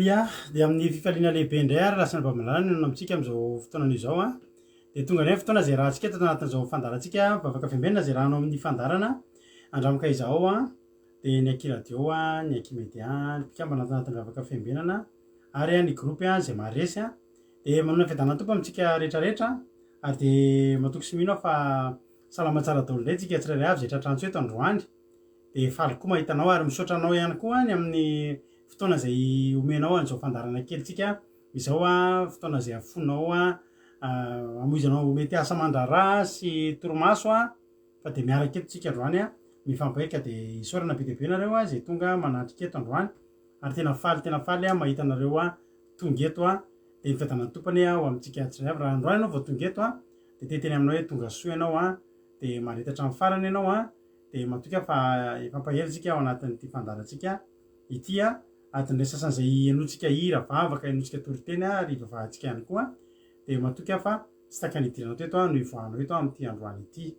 Alleluia, dia amin'ny fifaliana lehibe indray ary lasana vamalala no amintsika amin'izao fotoanana izao a. Dia tonga indray fotoana izay rahantsika eto anatin'izao fandarantsika vavaka fiambenana izay rahanao amin'ny fandarana andramaka izao a. Dia ny Aki radio a, ny Aki media, ny mpikambana anatin'ny vavaka fiambenana ary ny gropy izay maharesy a. Dia manana fiadanana tompo amintsika rehetrarehetra ary dia matoky sy mino fa salama tsara daholo indray tsika tsirairay avy izay tratrantsika eto androany. Dia faly koa mahitanao ary misaotra anao ihany koa ny amin'ny fotoana izay omenao an'izao fandarana kelitsika izao a, fotoana izay afonao a, amoizanao mety asa mandrara sy toromaso a, fa dia miaraka eto tsika androany a, mifampaheka dia isaorana be dia be nareo a izay tonga manatrika eto androany ary tena faly a mahita anareo a tonga eto a. Dia ny fiadanan'ny tompony ao amintsika tsirairay avy raha androany ianao vao tonga eto a, dia teteny aminao hoe tonga soa ianao a, dia maharetatra amin'ny farany ianao a. Dia matoka fa ifampahely tsika ao anatin'ity fandarantsika ity a, atin'ilay sasany izay enotsika hira vavaka, enotsika toriteny ary vavahantsika ihany koa. Dia matoka fa tsy takany idiranao teto a no ivoahanao eto amin'ity androany ity.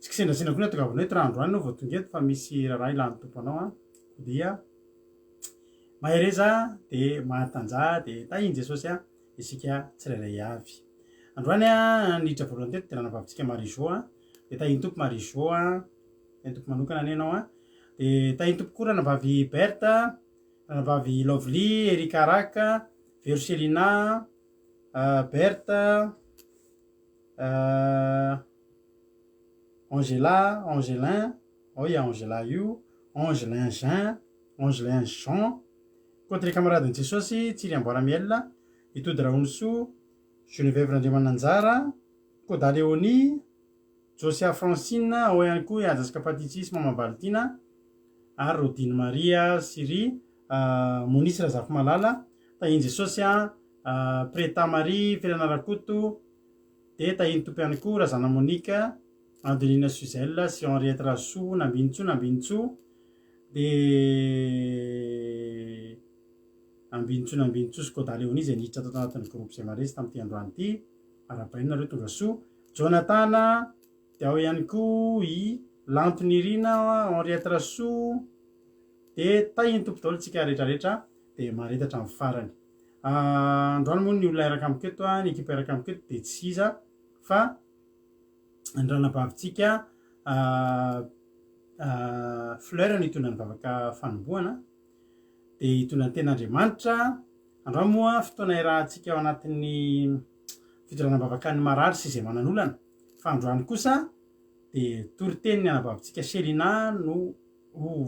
Tsy kisendrasendra koa ny atongavanao eto raha androany ianao vao tonga eto fa misy raharaha ilan'ny tompo anao a. Dia mahereza dia mahatanjah dia tahiny Jesosy a isika tsirairay avy. Androany a niditra voalohany teto dia ranavavitsika Marie-Jo a. Dia tahiny tompo Marie-Jo a, tahiny tompo manokana any ianao a. Dia tahiny tompo koa ranavavy Berta, ranavavy Lovely, Erika Raka, Verselina, Berta, Angela, Angelin, oi Angela io, Angelin Jean, Angelin Jean, koa ny kamaradin'i Jesosy, Tsiry Amboaramiel, Itody Rahonoso, Geneviève Randriamananjara, Koda Léonie, Josia Francine, ao ihany koa Iazasika Patitis, Mama Valtina, ary Rodine Maria, Siri, Monisy Razafy Malala, tahiny Jesosy a, Preta Marie, Felana Rakoto, dia tahiny tompo ihany koa Razana Monika, Adelina Suzelle, sy Henriette Rasoa, Nambintso, dia Nambintso sy Koda Léonie izay niditra tao anatin'ny groupe izay maresy tamin'ity androany ity, ara-bahiny nareo tonga soa, Jonatana, dia ao ihany koa i Lantonirina, Henriette Rasoa, dia tahiny tompo daholo tsika rehetrarehetra dia maharetatra amin'ny farany. Androany moa ny olona iraka amiko eto a, ny ekipa iraka amiko eto dia tsy iza fa ny ranavavitsika Fleur ny itonany vavaka fanombohana dia itonany ten'Andriamanitra. Androany moa fotoana irahantsika ao anatin'ny fitoranany vavakan'ny marary sy izay mananolana, fa androany kosa dia toriteny ny anavavitsika Selina no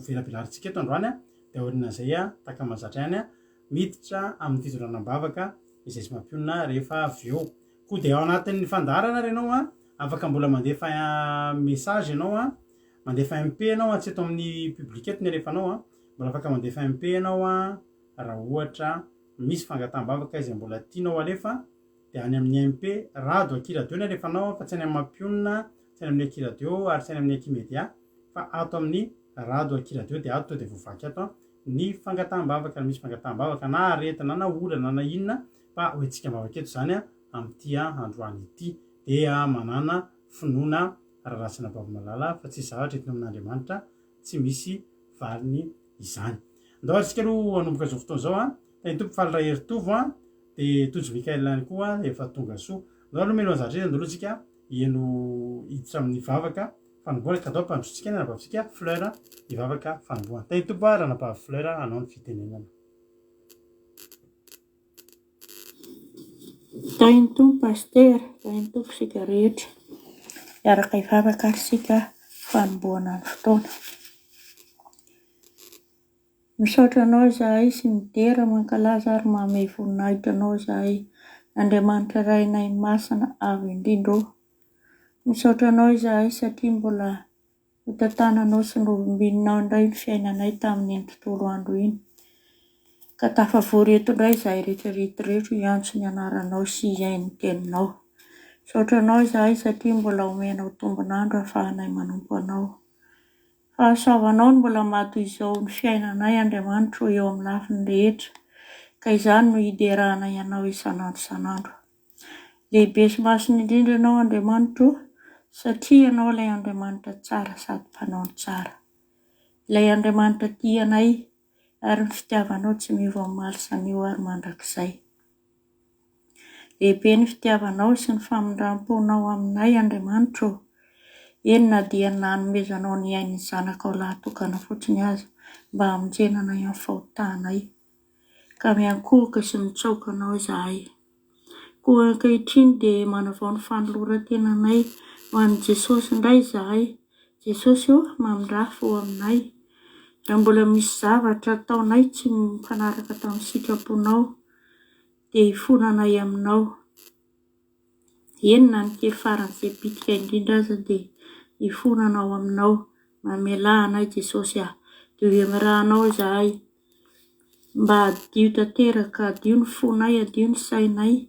velabelarintsika eto androany a. Dia aorinan'izay a takamazatra ihany a miditra amin'ny fitoranam-bavaka izay sy mampionina rehefa avy eo. Koa dia ao anatin'ny fandarana ianao a, afaka mbola mandefa message ianao a, mandefa MP ianao a, tsy eto amin'ny public eto ny alefanao a, mbola afaka mandefa MP ianao a raha ohatra misy fangataham-bavaka izay mbola tianao alefa. Dia any amin'ny MP radio Aki radio ny alefanao fa tsy any amin'ny mampionina, tsy any amin'ny Aki radio ary tsy any amin'ny Aki media fa ato amin'ny radio Aki radio dia ato dia voavaky ato ny fangataham-bavaka, misy fangataham-bavaka na aretina na olana na inona fa hoentsika am-bavaka eto izany a amin'ity androany ity. Dia manana finoana rarasina bavamalala fa tsy zavatra entina amin'Andriamanitra tsy misy valiny izany. Andao atsika aloha hanomboka izao fotoana izao a, tahiny tompo faly raha heritovo a, dia Tojo Mikael ihany koa efa tonga soa. Andao aloha meno anzatra andalo tsika hieno hiditra amin'ny vavaka fanombohana ka dao mpandrotsika ny ranavavitsika Fleur ny vavaka fanombohana. Tahiny tompo a ranavavy Fleur anao ny fitenenana. Tahiny tompo paster, tahiny tompo sika rehetra miaraka hivavaka sika fanombohana ny fotoana. Misaotra anao izahay sy midera mankalaza ary manome voninahitra anao izahay, Andriamanitra rainay masina avo indrindra. Misaotra anao izahay satria mbola notantananao sy nolombininao indray ny fiainanay tamin'iny tontolo andro iny. Ka tafavory eto indray izahay rehetra hiantso ny anaranao sy izay ny teninao. Misaotra anao izahay satria mbola omenao tombonandro ahafahanay manompo anao. Fahasoavanao no mbola mato izao ny fiainanay Andriamanitra eo amin'ny lafiny rehetra. Ka izany no hideranay anao isanandro. Lehibe sy masina indrindra ianao Andriamanitra satria ianao ilay Andriamanitra tsara sady mpanao ny tsara. Ilay Andriamanitra tianay ary ny fitiavanao tsy mivoamaly san'io ary mandrakizay. Lehibe ny fitiavanao sy ny famindram-ponao aminay Andriamanitra. Eny na dia nanomezanao ny ain'ny zanakao lahatokana fotsiny aza mba hamonjenana amin'ny fahotanay. Ka miankohoka sy mitsaoka anao izahay. Koa ankehitriny dia manavao ny fanoloran-tenanay ho an'i Jesosy indray izahay. Jesosy mamindrafo aminay. Raha mbola misy zavatra ataonay tsy mifanaraka tamin'ny sitraponao dia hifonanay aminao. Eny na ny kely faran'izay bitika indrindra aza dia hifonanao aminao. Mamelà anay Jesosy dia mirahanao izahay mba hadio tanteraka, hadio ny fonay, hadio ny sainay,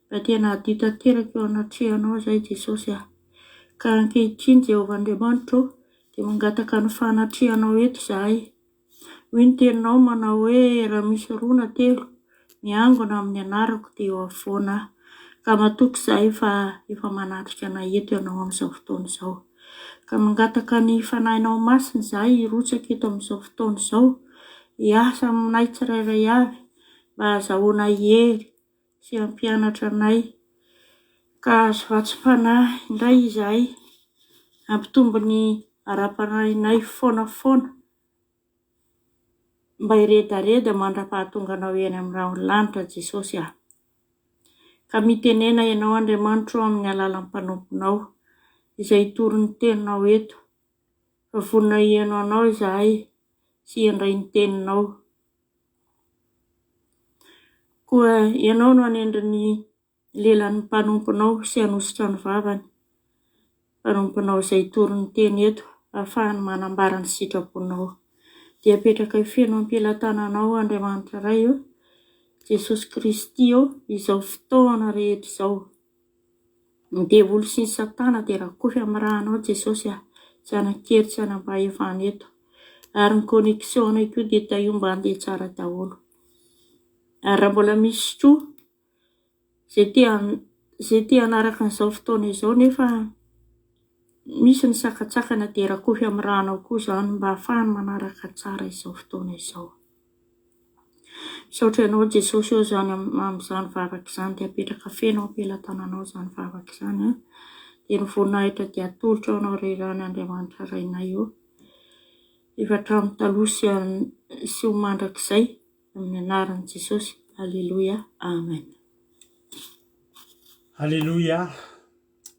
mba tena hadio tanteraka eo anatrehanao izay Jesosy. Ka ankehitriny Jehovah Andriamanitra dia mangataka ny fanatrehanao eto izahay. Hoy ny teninao manao hoe raha misy roa na telo miangona amin'ny anarako dia eo afovoana. Ka matoky izahay fa efa manatrika anay eto ianao amin'izao fotoana izao. Ka mangataka ny fanahinao masina izahay hirotsaka eto amin'izao fotoana izao. Hiasa aminay tsirairay avy mba hahazahoanay hery sy hampianatra anay. Ka azo vatsim-panahy indray izahay. Hampitombo ny ara-panahinay foana mba hiredareda mandra-pahatonga anao eny amin'ny raha lanitra Jesosy. Ka mitenena ianao Andriamanitra amin'ny alalan'ny mpanomponao izay tory ny teninao eto. Fa vonona hihaino anao izahay sy handray ny teninao. Koa ianao no hanendry ny lelan'ny mpanomponao sy hanositra ny vavany. Mpanomponao izay tory ny teny eto ahafahany manambara ny sitraponao. Dia apetraka feno ampilatananao Andriamanitra iray Jesosy Kristy izao fotoana rehetra izao. Ny devoly sy ny satana dia rakofy amin'ny rahanao Jesosy tsy hanan-kery tsy hanam-pahefana eto. Ary ny connexion-nay koa dia tahiomba handeha tsara daholo. Ary raha mbola misy koa izay te hanaraka an'izao fotoana izao nefa misy ny sakatsakana dia rakofy amin'ny rahanao koa izany mba hahafahany manaraka tsara izao fotoana izao. Misaotra ianao Jesosy izany amin'izany vavaka izany dia apetraka feno ampilatananao izany vavaka izany. Dia ny voninahitra dia atolotra ao anao iray Andriamanitra rainay efa hatramin'ny taloha sy ho mandrakizay amin'ny anaran'i Jesosy. Alleluia. Amen. Alleluia.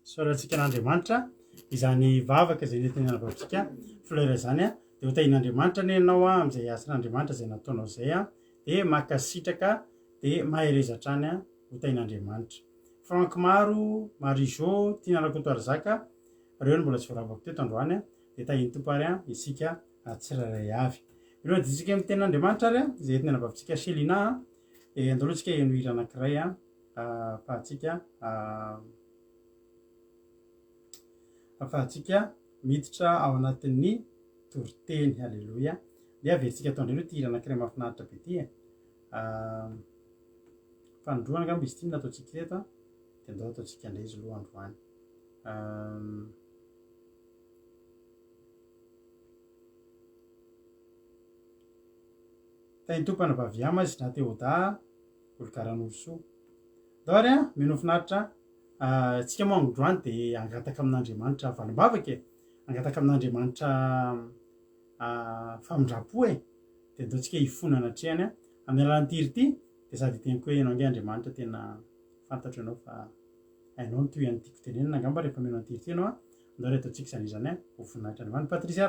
Sorantsika an'Andriamanitra izany vavaka izay nentina vavantsika fleur izany dia ho tahin'Andriamanitra ny ianao amin'izay asan'Andriamanitra izay nataonao izay dia makasitraka dia mahay rezatra any ho tahin'Andriamanitra. Frank Maro, Marijo, Tina Rakotoarizaka, ireo mbola tsy voaravako teto androany dia tahiny tompo ary isika tsirairay avy. Ireo ditsika amin'ny tenin'Andriamanitra ary izay entina vavantsika Selina dia andaloantsika eno hira anankiray afahantsika miditra ao anatin'ny toriteny. Halleluia. Dia avetsika atao indray ty hira anankiray mahafinaritra be ty fanondroana angamba izy ty nataontsika teto dia andao ataontsika indray izy loha androany. Tahiny tompana vaviama izy na teoda olo-karan'olosoa. Dao ary mino finaritra tsika moa androany dia angataka amin'Andriamanitra valimbavaka angataka amin'Andriamanitra famindrapo dia ataontsika hifonana hatrehany amin'ny alalan'ity hira ity dia sady teniko hoe ianao ange Andriamanitra tena fantatro ianao fa hainao ny toy an'tiako tenenina angamba rehefa mino an'ity hira ity ianao andao re ataontsika izany izany ho voninahitra Andriamanitra. Patrisia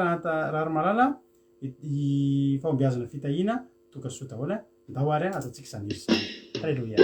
Raramalala fahombiazana fitahiana tokasoa daholo ndao ary ataontsika izany izy izany. Halleluia.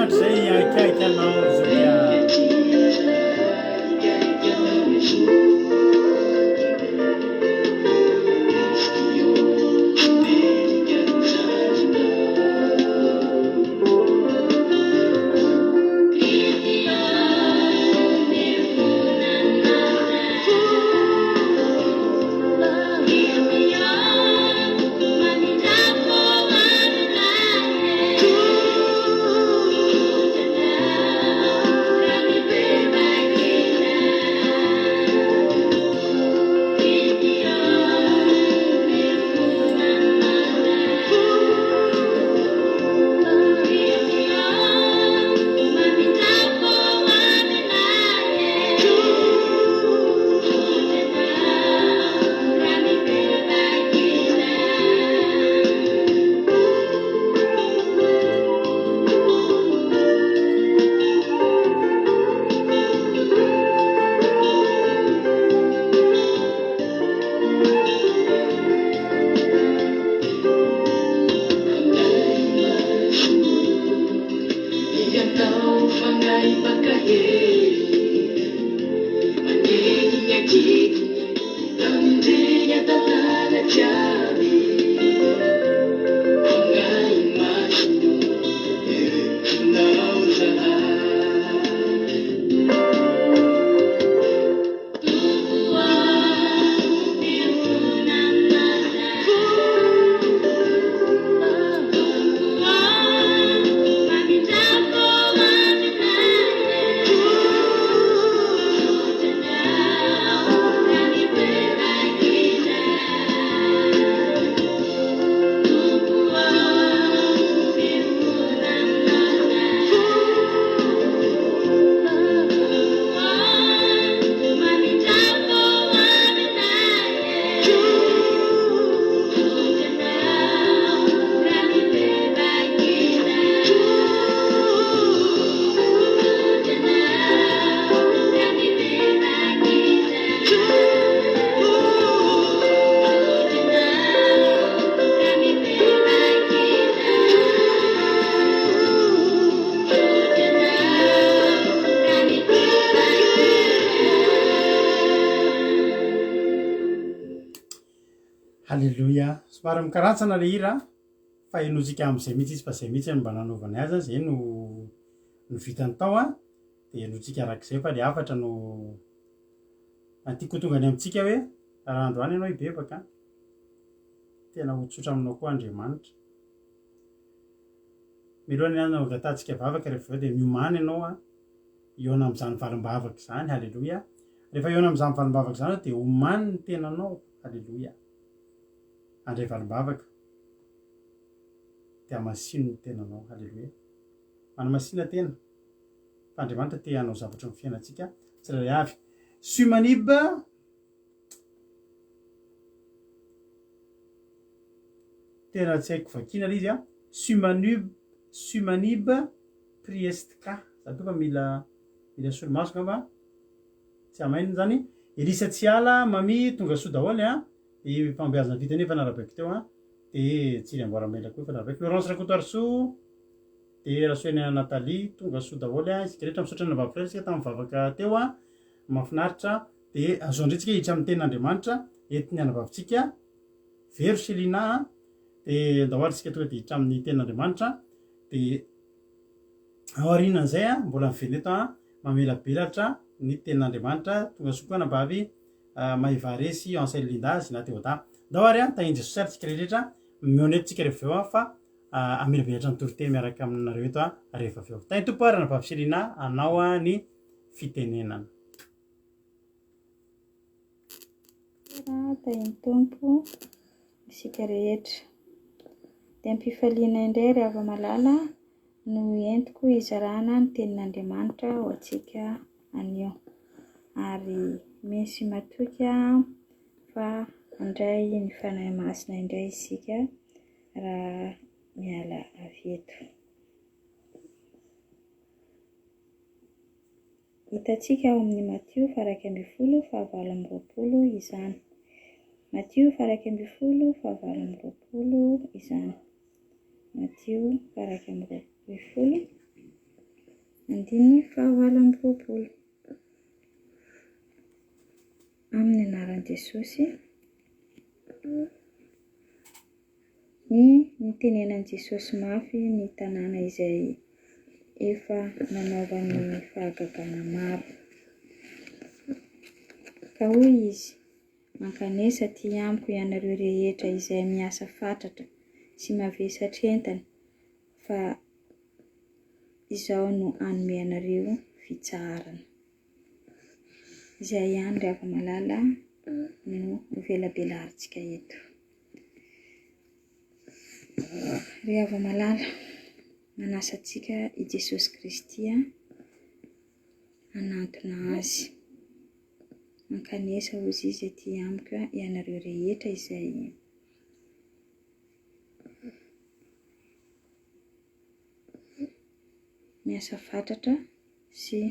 Andriamanitra zay akaiky anao zay halleloia somary mikarantsana le hira fa enozika am'izay mihitsy izy fa zay mihitsy mba nanaovany azy a zay no vitany tao a de enotsika arak'izay fa le afatra no antiako tongany amitsika hoe raha androany ianao ibebaka tena hotsotra aminao koa Andriamanitra milohan'ny anao gatatsika vavaka rehefa de miomany ianao a iona am'izany valim-bavaka zany halleloia rehefa iona am'izany valim-bavaka zany de omany ny tenanao halleloia andray valim-bavaka de amasino ny tenanao halleloia manamasina tena fa Andriamanitra te hanao zavatra ny fiainatsika tsiraray avy Sumaniba tena tsy haiko vakina le izy a Sumaniba Priestka za toa fa mila solomaso ngamba tsy amaininy zany Elisa Tsiala Mami tonga soa daholy a de mpambeazana vita nefa narabaiko teo a de tsiry amboaramela koa fa narabaiko Laurence Rakotoarso de rasoeny Natalie tonga soa daholy a isika rehetra misaotra ny vavaka isika tamin'ny vavaka teo a mahafinaritra de azo andretsika hiditra amin'ny tenin'Andriamanitra entiny anavavitsika Vero Selina de daholy isika tonga de hiditra amin'ny tenin'Andriamanitra de aorianan'izay a mbola miveneto a mamelabelatra ny tenin'Andriamanitra tonga soa koa nambavy Maivaresy Ansel Linda Zina Teoda daholy a tahin'ny Jesosy ary tsika rehetra mionetotsika rehefa eo a fa amelabelatra ny torite miaraka aminareo eto a rehefa avy eo tahin'ny tompo ary navavy Selina anao a ny fitenenana tahin'ny tompo isika rehetra de ampifaliana indray ry hava-malala no entiko hizarana ny tenin'Andriamanitra ho antsika anio ary misy matoka fa andray ny fanahy masina indray isika raha miala avy eto hitantsika ao amin'ny Matio faha 20:20 izany Matio faha 20:20 izany Matio faha 20:20 2020 amin'ny anaran'i Jesosy. Ny tenenan Jesosy mafy ny tanàna izay efa nanaova ny fahagagana maro. Ka hoy izy, mankanesa ty amiko ianareo rehetra izay miasa fatratra sy mavesatra entana, fa izao no anome anareo fitsarana. Izay ihany ry hava-malala no velabelarintsika eto. Ry hava-malala, manasa antsika i Jesosy Kristy hanantona azy. Mankanesa hozy izy aty amiko ianareo rehetra izay miasa fatratra sy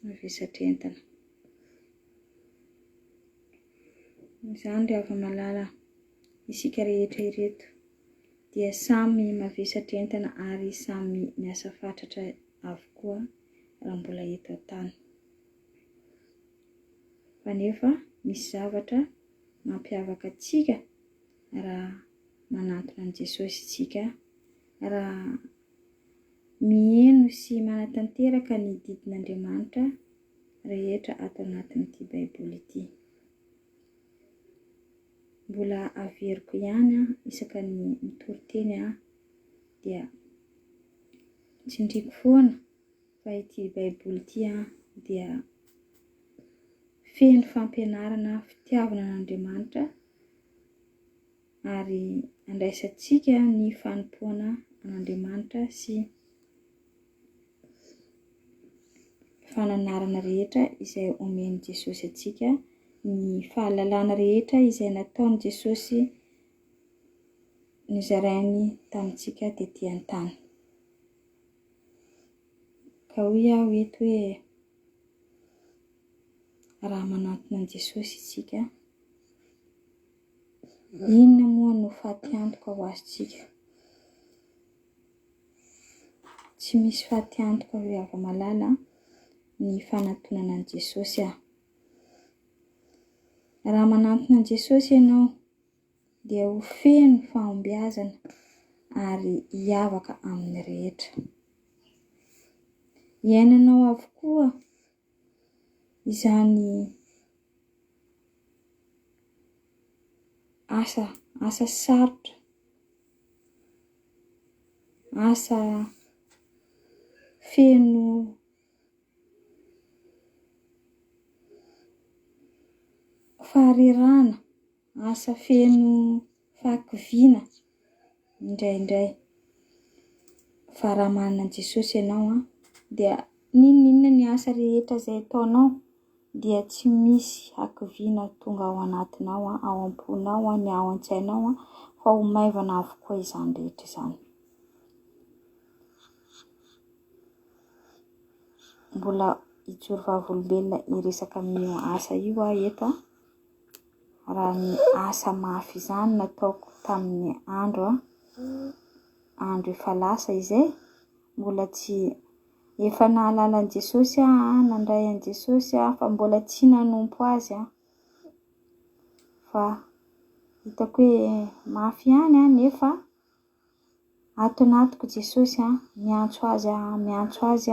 mavesatra entana. Izany ry hava-malala, isika rehetra ireto dia samy mavesatra entana ary samy miasa fatratra avokoa raha mbola eto an-tany. Kanefa misy zavatra mampiavaka antsika raha manantona an Jesosy isika, raha mihaino sy manatanteraka ny didin'Andriamanitra rehetra ato anatin'ity Baiboly ity. Mbola averiko ihany isaka ny mitory-teny dia tsindriko foana fa ity Baiboly ity dia feno fampianarana fitiavana an'Andriamanitra ary andraisantsika ny fanompoana an'Andriamanitra sy fananarana rehetra izay omeny Jesosy atsika, ny fahalalana rehetra izay nataony Jesosy nizarainy tamintsika tetỳ an-tany. Ka hoy aho eto hoe raha manantona an Jesosy isika, inona moa no fahaty-antoka ho azontsika? Tsy misy fahaty-antoka hoe hava-malala ny fanantonana an Jesosy Raha manantona an Jesosy ianao dia ho feno fahombiazana ary hiavaka amin'ny rehetra. Iainanao avokoa izany asa sarotra, asa feno faharirana, asa feno fahakiviana indraindray. Fa raha manana an Jesosy ianao dia ninona ny asa rehetra izay ataonao dia tsy misy hakiviana tonga ao anatinao, ao am-ponao, ny ao an-tsainao, fa ho maivana avokoa izany rehetra izany. Mbola hijoro vavolombelona hiresaka amin'io asa io eto raha ny asa mafy izany nataoko tamin'ny andro efa lasa izay, mbola tsy efa nahalala an Jesosy nandray an Jesosy fa mbola tsy nanompo azy fa hitako hoe mafy ihany nefa ato anatiko Jesosy miantso azy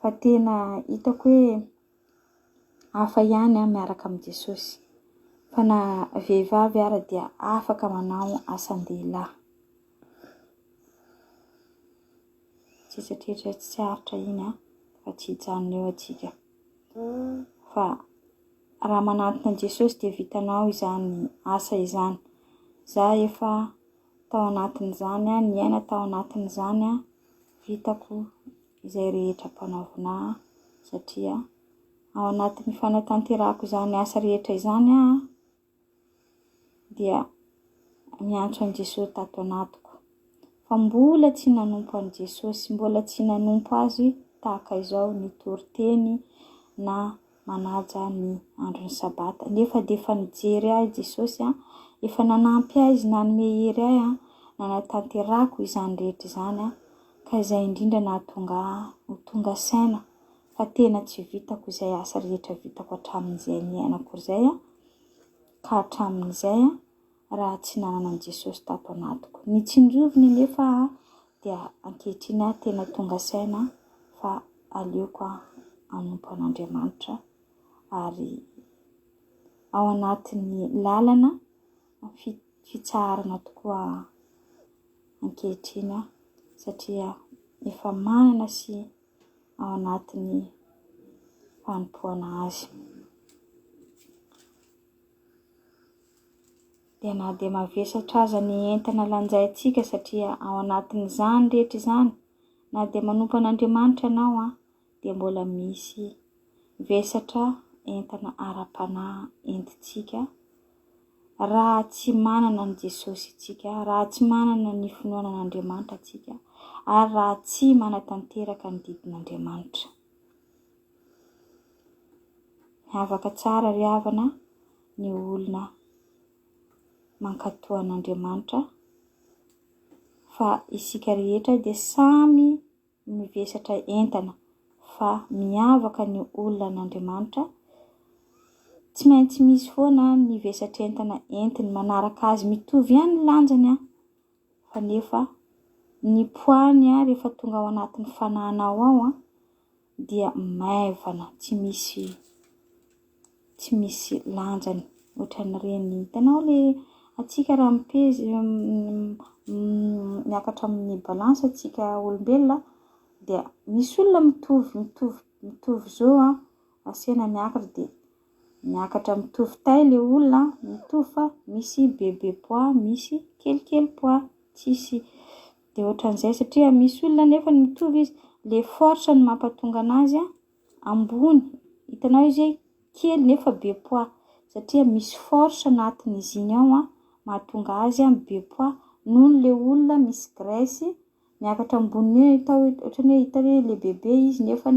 fa tena hitako hoe hafa ihany miaraka amin'ny Jesosy. Fa na vehivavy ara dia afaka manao asan-dehilahy. Tsitratretra tsy haritra iny fa tsy hijanona eo atsika. Fa raha manantona an Jesosy dia vitanao izany asa izany. Za efa tao anatin'izany, niaina tao anatin'izany, vitako izay rehetra mpanaovina satria ao anatin'ny fanatanterahako izany asa rehetra izany dia miantso an Jesosy tato anatiko. Fa mbola tsy nanompo an Jesosy, mbola tsy nanompo azy tahaka izao nitory-teny na manaja ny andron'ny sabata. Nefa dia efa nijery ahy Jesosy, efa nanampy azy, nanome hery ahy nanatanterako izany rehetra izany ka izay indrindra nahatonga saina fa tena tsy vitako izay asa rehetra vitako hatramin'izay niainako izay ka hatramin'izay raha tsy nanana an Jesosy tato anatiko. Ny tsinjoviny nefa dia ankehitriny tena tonga saina fa aleoko hanompo an'Andriamanitra ary ao anatin'ny lalana fitsarana tokoa ankehitriny satria efa manana sy ao anatin'ny fanompoana azy. Dia na dia mavesatra aza ny entana lanjaintsika satria ao anatin'izany rehetra izany na dia manompo an'Andriamanitra ianao dia mbola misy vesatra entana ara-panahy entintsika raha tsy manana an Jesosy itsika, raha tsy manana ny finoana an'Andriamanitra itsika ary raha tsy manatanteraka ny didin'Andriamanitra. Miavaka tsara ry havana ny olona mankatoa an'Andriamanitra fa isika rehetra dia samy mivesatra entana fa miavaka ny olona an'Andriamanitra tsy maintsy misy foana ny vesatra entana entiny manaraka azy mitovy ihany ny lanjany fa nefa ny poany rehefa tonga ao anatin'ny fanahinao ao dia maivana tsy misy lanjany ohatran'ireny hitanao le atsika raha mipezy miakatra amin'ny balansy atsika olombelona dia misy olona mitovy zao asena miakatra dia miakatra mitovy taille le olona mitovy fa misy bebe poids misy kelikely poids tsisy dia ohatran'izay satria misy olona nefa mitovy izy le force ny mampatonga anazy ambony hitanao izy kely nefa be poids satria misy force anatin'izy iny ao mahatonga azy be poids noho le olona misy graisse miakatra ambony ohatran'ny hoe hitany le bebe izy nefa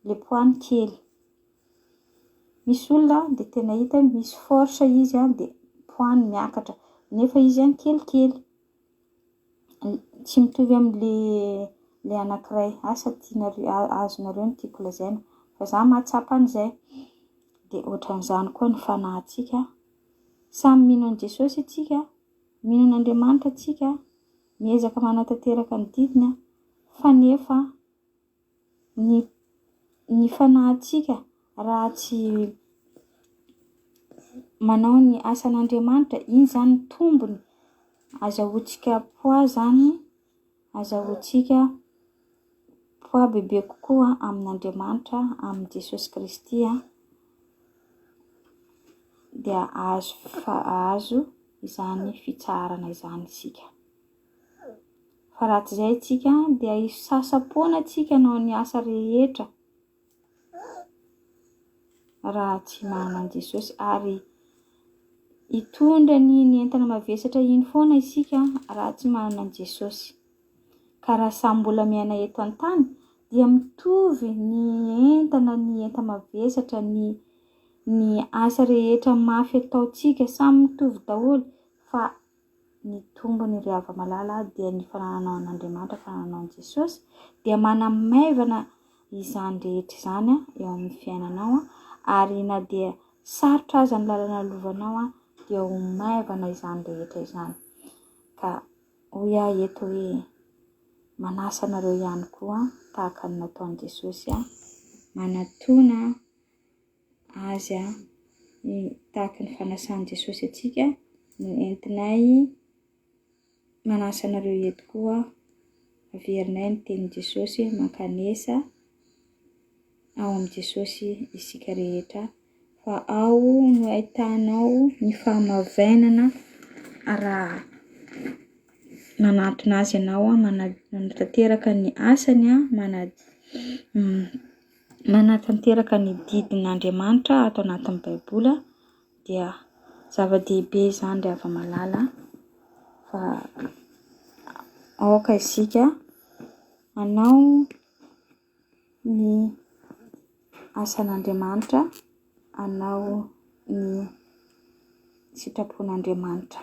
le poids kely. Misy olona dia tena hita misy force izy dia poids miakatra nefa izy kelikely. Tsy mitovy amin'le anankiray asa azonareo ny tiako lazaina fa za mahatsapa an'izay. Dia ohatran'izany koa ny fanahintsika samy mino an Jesosy itsika, mino an'Andriamanitra itsika, miezaka manatanteraka ny didiny fa nefa ny fanahintsika raha tsy manao ny asan'Andriamanitra iny zany tombony azahoantsika poids zany azahoantsika poids bebe kokoa amin'Andriamanitra amin'i Jesosy Kristy dia azo izany fitsarana izany isika. Fa raha tsy izay tsika dia hisasapoana tsika hanao ny asa rehetra raha tsy manana an Jesosy ary hitondra ny entana mavesatra iny foana isika raha tsy manana an Jesosy. Ka raha samy mbola miaina eto an-tany dia mitovy ny entana mavesatra ny asa rehetra mafy ataontsika samy mitovy daholo fa ny tombony ry hava-malala dia ny fanananao an'Andriamanitra, fanananao an Jesosy dia manamaivana izany rehetra izany eo amin'ny fiainanao ary na dia sarotra aza ny lalana lovanao dia ho maivana izany rehetra izany. Ka hoy eto hoe manasa anareo ihany koa tahaka ny nataon'i Jesosy manatona azy tahaka ny fanasan'i Jesosy atsika no entinay manasa anareo eto koa averinay ny tenin'i Jesosy mankanesa ao amin'i Jesosy isika rehetra fa ao no ahitanao ny famavainana raha manantona azy ianao manatanteraka ny asany manatanteraka ny didin'Andriamanitra ato anatin'ny Baibola dia zava-dehibe izany ry hava-malala fa aoka isika hanao ny asan'Andriamanitra, hanao ny sitrapon'Andriamanitra.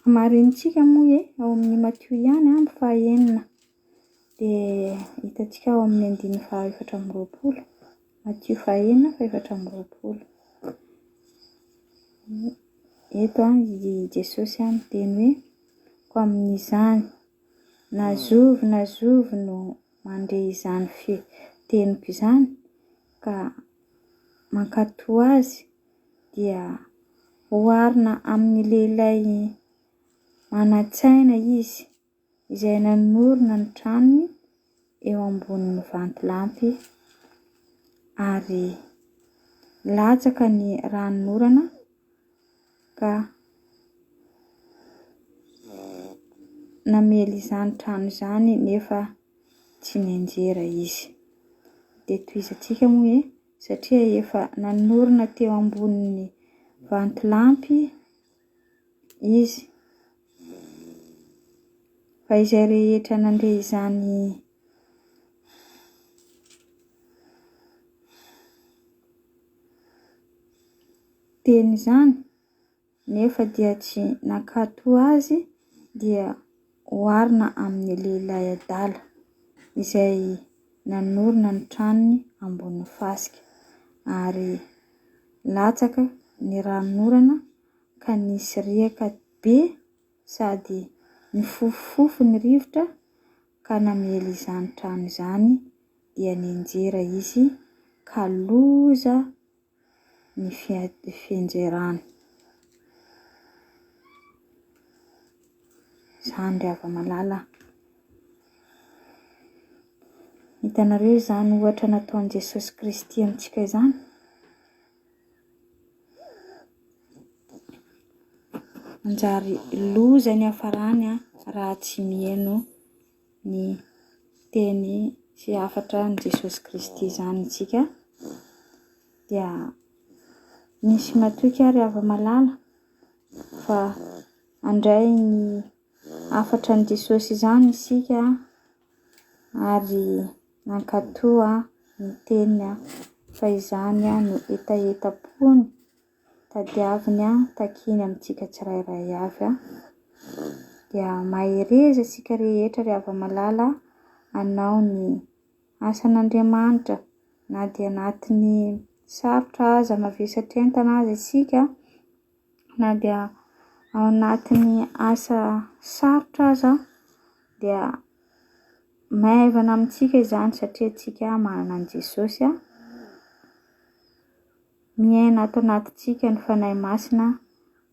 Amarintsika moa hoe ao amin'ny Matio ihany amby 4 dia hitantsika ao amin'ny 4:20. Matio 4:20. Eto i Jesosy miteny hoe ko amin'izany nazovy no mandre izany teniko izany ka mankatoa azy dia oharina amin'ny lehilahy manantsaina izy izay nanorina ny tranony eo ambonin'ny vantolampy ary latsaka ny ranomorana ka namely izany trano izany nefa tsy nianjera izy. Dia toizantsika moa hoe satria efa nanorina teo ambonin'ny vantolampy izy fa izay rehetra nandre izany teny izany nefa dia tsy nankatoa azy dia oharina amin'ny lehilahy adala izay nanorina ny tranony ambonin'ny fasika ary latsaka ny ranomorana ka nisy riaka be sady nifofofofo ny rivotra ka namely izany trano izany dia nianjera izy ka loza ny fianjerany. Izany ry hava-malala. Hitanareo izany ohatra nataon'i Jesosy Kristy amintsika izany. Manjary loza ny hafarany raha tsy mihaino ny teny sy hafatra ny Jesosy Kristy izany isika. Dia nisy matoky ary hava-malala fa andray ny hafatra ny Jesosy izany isika ary nankatoa ny teny fa izany no etaetapony tadiaviny takiny amintsika tsirairay avy. Dia mahereza isika rehetra ry hava-malala hanao ny asan'Andriamanitra na dia anatin'ny sarotra aza mavesatra entana aza isika na dia ao anatin'ny asa sarotra aza dia maivana amintsika izany satria tsika manana an'i Jesosy. Miaina ato anatintsika ny fanahy masina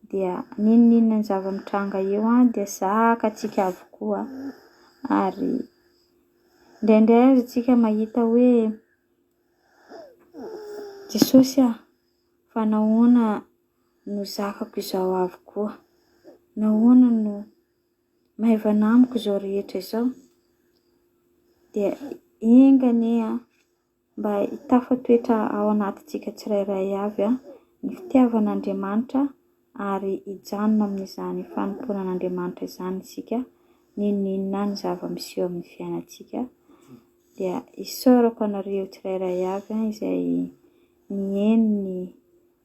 dia ninona ny zava-mitranga eo dia zakantsika avokoa ary indraindray aza tsika mahita hoe Jesosy fa nahoana no zakako izao avokoa, nahoana no maivana amiko izao rehetra izao. Dia ingany mba hitafatoetra ao anatintsika tsirairay avy ny fitiavan'Andriamanitra ary hijanona amin'izany fanompoanan'Andriamanitra izany isika ninona ny zava-miseho amin'ny fiainantsika. Dia isaorako anareo tsirairay avy izay mihaino ny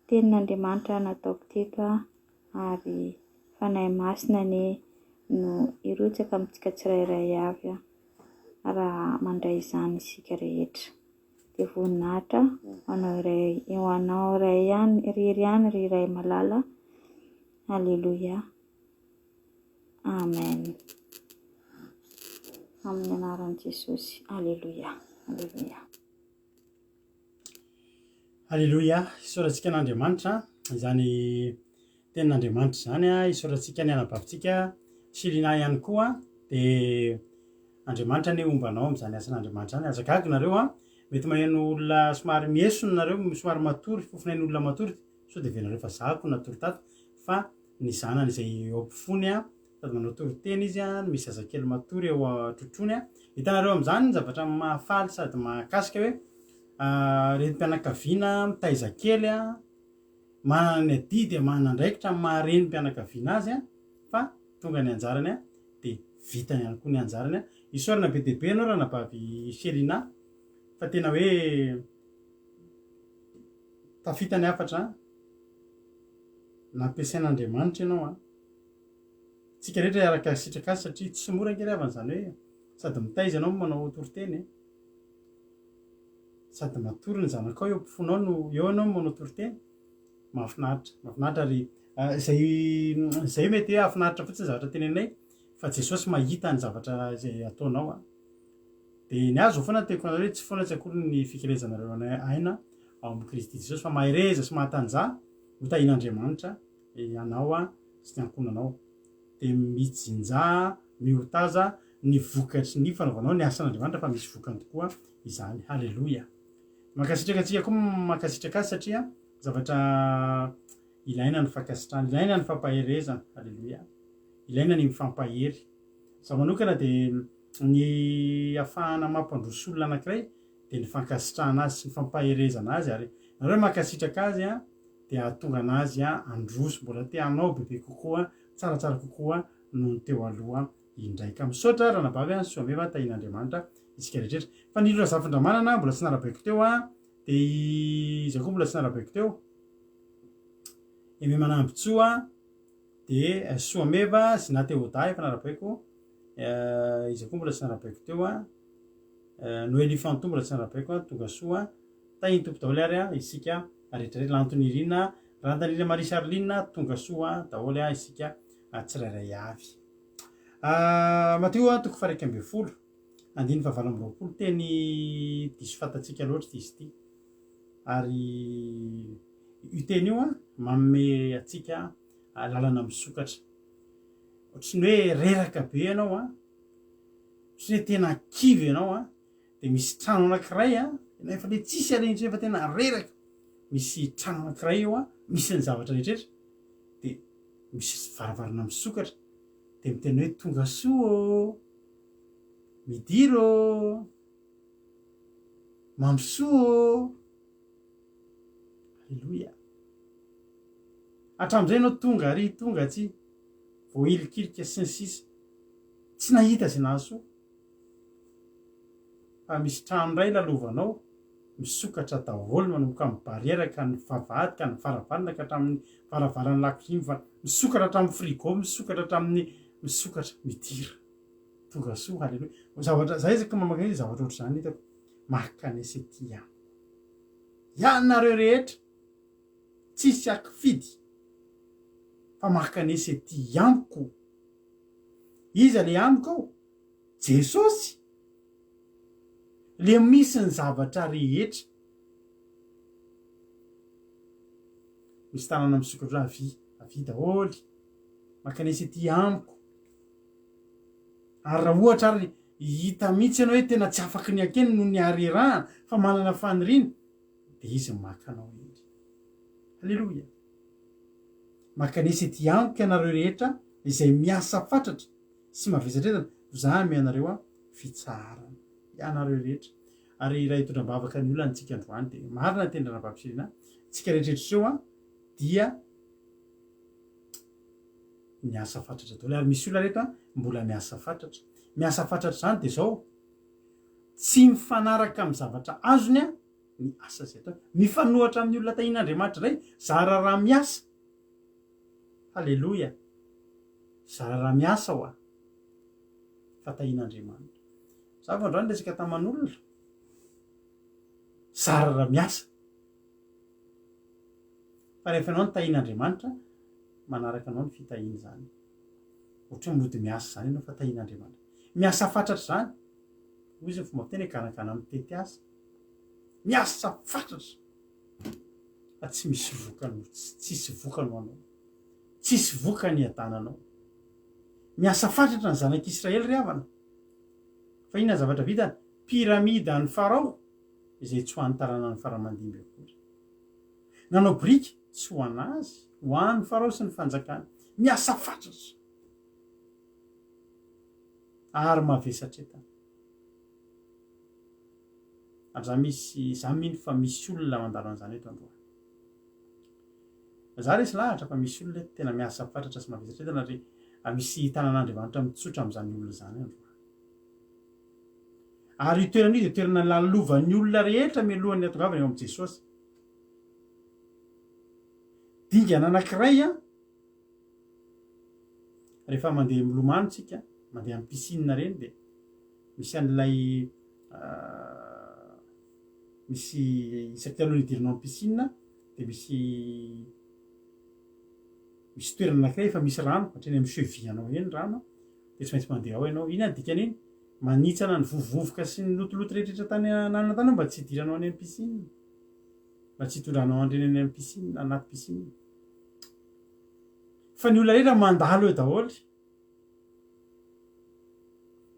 tenin'Andriamanitra nataoko teto ary fanahy masina no hirotsaka amintsika tsirairay avy raha mandray izany isika rehetra. Dia voninahitra hanao iray ihany ry iray malala. Alleluia. Amen. Amin'ny anaran'i Jesosy. Alleluia. Alleluia. Alleluia. Isaorantsika n'Andriamanitra izany tenin'Andriamanitra izany isaorantsika ny anabavintsika sy linahy ihany koa. Dia Andriamanitra ny ombanao amin'izany asan'Andriamanitra izany. Azakagky nareo mety maheno olona somary miesona nareo, somary matory, fofinainy olona matory, sao dia venareo fa zako natory tato fa ny zanany izay eo ampifony sady manao toriteny izy misy zazakely matory eo atrotrony. Hitanareo amin'izany ny zavatra mahafaly sady mahakasika hoe renim-pianakaviana mitaiza kely manana ny ady dia manana andraikitra maharenim-pianakaviana azy fa tonga ny anjarany dia vitany ihany koa ny anjarany. Isaorana be dia be ianao raha nabavy Selina fa tena hoe tafita ny hafatra nampiasain'Andriamanitra ianao tsika rehetra araka sitraka azy satria tsy mora ngeravana zany hoe sady mitaiza anao manao toriteny sady matory ny zanakao eo ampifonao no eo anao manao toriteny mahafinaritra ary zay mety hoe afinaritra fotsiny zavatra tenenay fa Jesosy mahita ny zavatra zay ataonao de ny azo foana teko anareo hoe tsy foana tsy akory ny fikerezanareo aina ao amin'ny Kristy Jesosy fa mahereza sy mahatanja ho tahin'Andriamanitra anao sy ny ankonanao de mijinja miotaza ny vokatry ny fanaovanao ny asan'Andriamanitra fa misy vokany tokoa izany. Halleloja. Makasitraka atsika koa makasitraka azy satria zavatra ilaina ny fankasitrahana, ilaina ny fampaherezana. Halleloja. Ilaina ny mifampahery. Zaho manokana de ny afahana mampandroso olona anankiray de ny fankasitrahana azy sy ny fampaherezana azy ary nareo makasitraka azy de ahatonga anazy androso mbola te hanao bebe kokoa tsaratsara kokoa noho ny teo aloha indraika. Misaotra ranabavy soameva tahin'Andriamanitra isika rehetraretra fa ny lora zafindramanana mbola tsy narabaiko teo de izy koa mbola tsy narabaiko teo eme manambotsoa de soameva sy nateoda efa narabaiko izy koa mbola tsy narabaiko teo Noely Fanto mbola tsy narabaiko tonga soa tahiny tompo daholo ary isika rehetraretra Lantony Irina Randanirina Marie Charline tonga soa daholo isika tsirairay avy. Mateo toko 1:20 andiny fa 20 teny diso fatatsika loatra izy ity ary io teny io manome atsika lalana misokatra ohatrany hoe reraka be ianao ohatrany hoe tena kivy ianao de misy trano anankiray efa le tsisy aleny fa tena reraka misy trano anankiray io misy ny zavatra rehetraretra de misy varavarana misokatra de miteny hoe tonga soa midiro mampisoa. Halleloja. Hatramin'izay anao tonga ary tonga tsy voailikilika sy ny sisa tsy nahita zay nahasoa fa misy trano ray lalovanao misokatra daholo manomboka amin'ny barrière ka ny vavahady ka ny varavarana ka hatramin'ny varavarana lakozimy fa misokatra hatramin'ny frigo misokatra midira tonga soa. Halleloja. Zavatra zay zaka mamakany zavatra ohatr' zany hitako makanese ty ianareo rehetra tsisy akifidy fa makanese ty amiko. Iza le amiko ao? Jesosy le misy ny zavatra rehetra. Misy tanana misokatra avy daholy makanese ty amiko ary raha ohatra ary hita mihitsy ianao hoe tena tsy afaky ny akeny no ny arirahana fa manana faniriny de izy makanao izy. Halleloja. Makanese ty amiko ianareo rehetra izay miasa fatratra sy mavesatretana zamy ianareo fitsarana ianareo rehetra ary raha hitondram-bavaka ny olona ntsika androany de marina tendrana babisirina tsika rehetraretra eo dia miasa fatratra daholo ary misy olona rehetra mbola miasa fatratra zany de zao tsy mifanaraka amin'ny zavatra azony ny asa zay atao mifanohatra amin'ny olona tahin'Andriamanitra ray zara raha miasa. Halleloja. Zara raha miasa fa tahin'Andriamanitra. Za vao androany resaka taman'olona zara raha miasa fa rehefa anao ny tahin'Andriamanitra manaraka anao ny fitahiny zany ohatra hoe mody miasa zany ianao fa tahin'Andriamanitra miasa fatratra zany hoy izy ny fomba fiteny ganagana mitety asa miasa fatratra fa tsy misy vokany tsisy vokany ho anao tsisy vokany adananao. Miasa fatratra ny zanak'Israely ry havana fa inona zavatra vitany piramida ny farao izay tsy ho an'ny taranany faramandimby akory nanao briky tsy ho anazy ho an'ny farao sy ny fanjakany miasa fatratra ary mavesatretana ary za mino fa misy olona mandalo an'izany eto androany. Za resy lahatra fa misy olona tena miasa fatratra sy mavesatretana ary misy tanan'Andriamanitra mitsotra amin'izany olona zany androany ary io toerana io de toerana lalovan'ny olona rehetra mialohan'ny atongavany eo amin'i Jesosy. Dingana anankiray rehefa mandeha milomano tsika mandeha amin'ny piscine reny de misy an'ilay misy isaky aloha nidirinao amin'ny piscine de misy toerana anankiray efa misy rano hatreny amin'ny chevillenao eny rano de tsy maintsy mandeha ao ianao. Iny dikan'iny manitsana ny vovovoka sy ny lotoloto rehetrarehetra tany ananana tany mba tsy hidiranao any amin'ny piscine, mba tsy hitondranao andreny any amin'ny piscine anaty piscine. Fa ny olona rehetra mandalo eo daholy,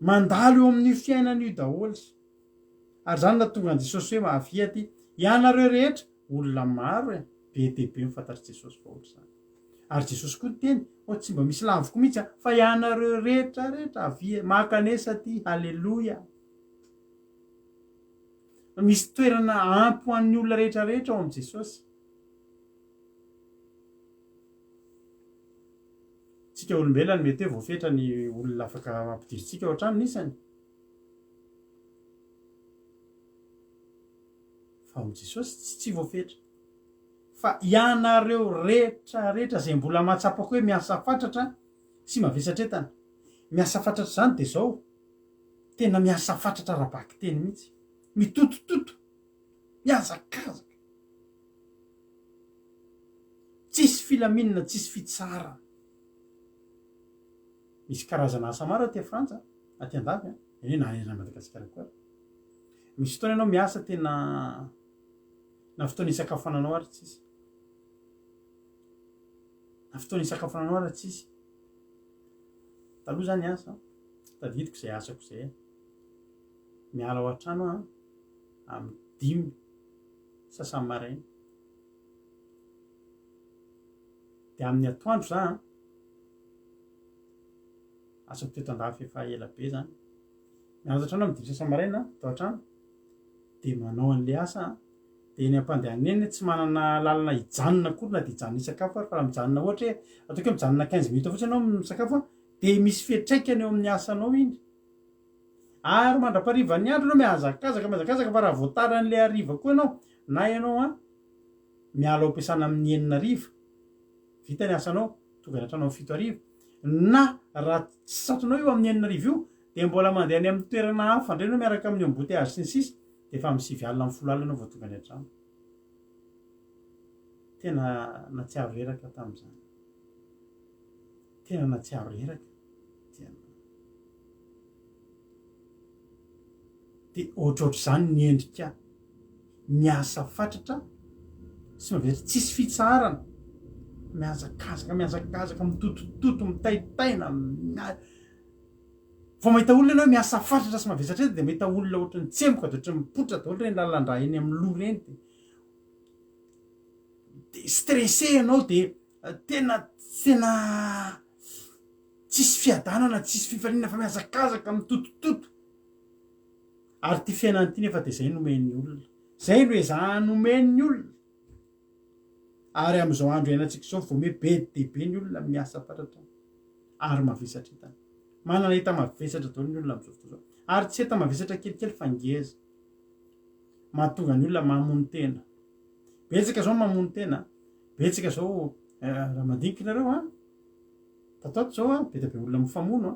mandalo eo amin'io fiainan'io daholy. Ary zany nahatonga an Jesosy hoe mahavia ty ianareo rehetra olona maro be dia be mifantatry Jesosy fa ohatr'izany. Ary Jesosy koa teny tsy mba misy lavoko mihitsy fa ianareo rehetra rehetra avia makanesa ty, halleloia. Misy toerana ampy ho an'ny olona rehetra rehetra ao am' Jesosy. Tsika olombelona mety hoe voafetra ny olona afaka mampidirintsika ao an-trano nisany, fa am' Jesosy tsy voafetra. Fa ianareo rehetra rehetra zay mbola mahatsapako hoe miasa fatratra sy mavesatra entana. Miasa fatratra zany de zao tena miasa fatratra rabaky teny mihitsy, mitotototo, miazakazaka, tsisy filaminana, tsisy fitsarana. Misy karazana asa maro aty Frantsa, aty andafy eny na eny Madagasikara koa. Misy fotoana ianao miasa tena na fotoana isakafoananao ary tsisy, na fotoana isakafoananao ary tsisy. Taloha zany asa tadidiko izay asako izay, miala ao an-trano amin'ny 5 sasany maraina de amin'ny atoandro za asako teto andafy efa ela be zany, miala an-trano amin'ny 5 sasany maraina tao an-trano de manao an'le asa de eny am-pandehanana eny tsy manana lalana hijanona akory na de hijanona hisakafo ary fa raha mijanona ohatra hoe ataoko hoe mijanona 15 minutes fotsiny ianao misakafo de misy fiantraikany eo amin'ny asanao iny. Ary mandrapariva ny andro ianao mihazakazaka fa raha voatara an'le hariva koa ianao na ianao miala ao am-piasana amin'ny 9 vita ny asanao tonga ny an-trano amin'ny 7 hariva, na raha tsy satranao io amin'ny 9 io de mbola mandeha any amin'ny toerana hafa indray ianao miaraka amin'ny embouteillage sy ny sisa de efa amin'ny 9 alina amin'ny 10 alina ianao vao tonga ny an-trano. Tena natsiaro reraka tamin'izany, tena natsiaro reraka de ohatrohatr'izany ny endrika miasa fatratra sy mavesatra, tsisy fitsarana, miazakazaka, mitotototo, mitaitaina. Vao mahita olona ianao miasa fatratra sy mavesatra ety de mahita olona ohatry ny tsemboka de ohatry mipotra daholo reny lalan-drà eny amin'ny loha reny de stressé ianao de tena tsisy fiadanana, tsisy fifaliana fa miazakazaka, mitotototo. Ary ty fiainany ty nefa de zay nomen'ny olona, zay no ezahany nomen'ny olona. Ary am'izao andro iainantsika zao vao hoe be dia be ny olona miasa fatratra ary mavesatra entana, manana eta mavesatra daholo ny olona am'izao fotoana zao, ary tsy eta mavesatra kelikely fa ngeza. Mahatonga ny olona mamono tena, betsaka zao mamono tena, betsaka zao raha mandinika nareo tatoato zao be dia be olona mifamono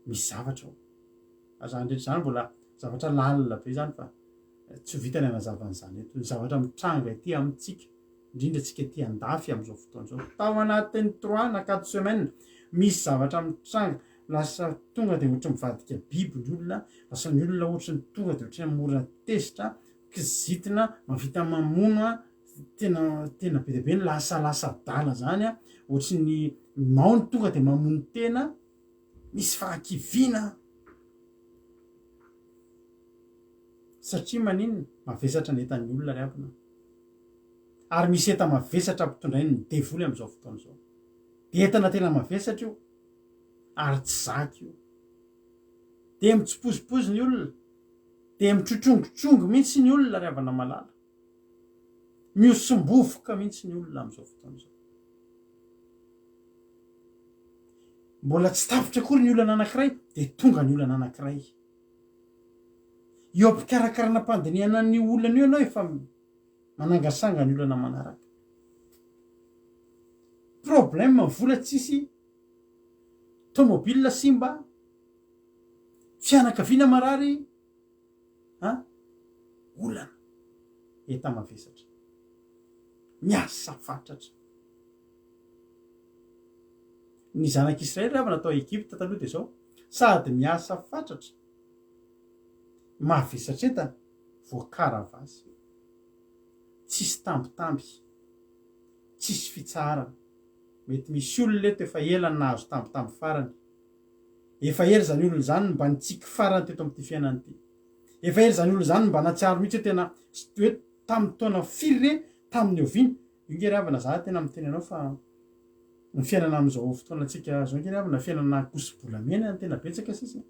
misy zavatra ao. Zany rehetra zany mbola zavatra lalina be zany fa tsy ho vitany anazavan'izany eto. Ny zavatra mitranga ety amintsika indrindra tsika ety andafy am'izao fotoana zao tao anatin'ny 3 na 4 semaines misy zavatra mitranga, lasa tonga de ohatry mivadika biby ny olona, lasa ny olona ohatry ny tonga de ohatry morona tesitra, kizitina, mavita mamono tena be dia be ny lasa dala zany ohatry ny mao ny tonga de mamono tena, misy fahakiviana. Satria maninona mavesatra ny etan'ny olona riavina, ary misy eta mavesatra ampitondrainy ny devoly am'izao fotoana zao, de entana tena mavesatra io ary tsy zaka io, de mitsipozipozy ny olona, de mitrotrongotrongo mihitsy ny olona riavana malala, miosombofoka mihitsy ny olona am'izao fotoana zao. Mbola tsy tafitra akory ny olana anankiray de tonga ny olana anankiray. Eo am-pikarakarana pandiniana ny olana io ianao efa manangasanga ny olana manaraka. problème vola tsisy tômôbila simba fianakaviana marary olana eta mavesatra miasa fatratra ny zanak'Israely avy natao Egypta taloha de zao sady miasa fatratra mavesatra eta voakaravazy tsisy tambitamby tsisy fitsarana mety misy olona eto efa ela nahazo tambitamby farany efa ela zany olona zany mba nitsiky farany teto am'ty fiainany ty efa ela zany olona zany mba natsiaro mihitsy hoe tena hoe tamin'ny taona firy re tamin'ny oviny io ngery avana za tena miteny anao fa ny fiainana am'izao fotoanatsika zao ngery avana fiainana koso-bolamena ny tena betsaka sisa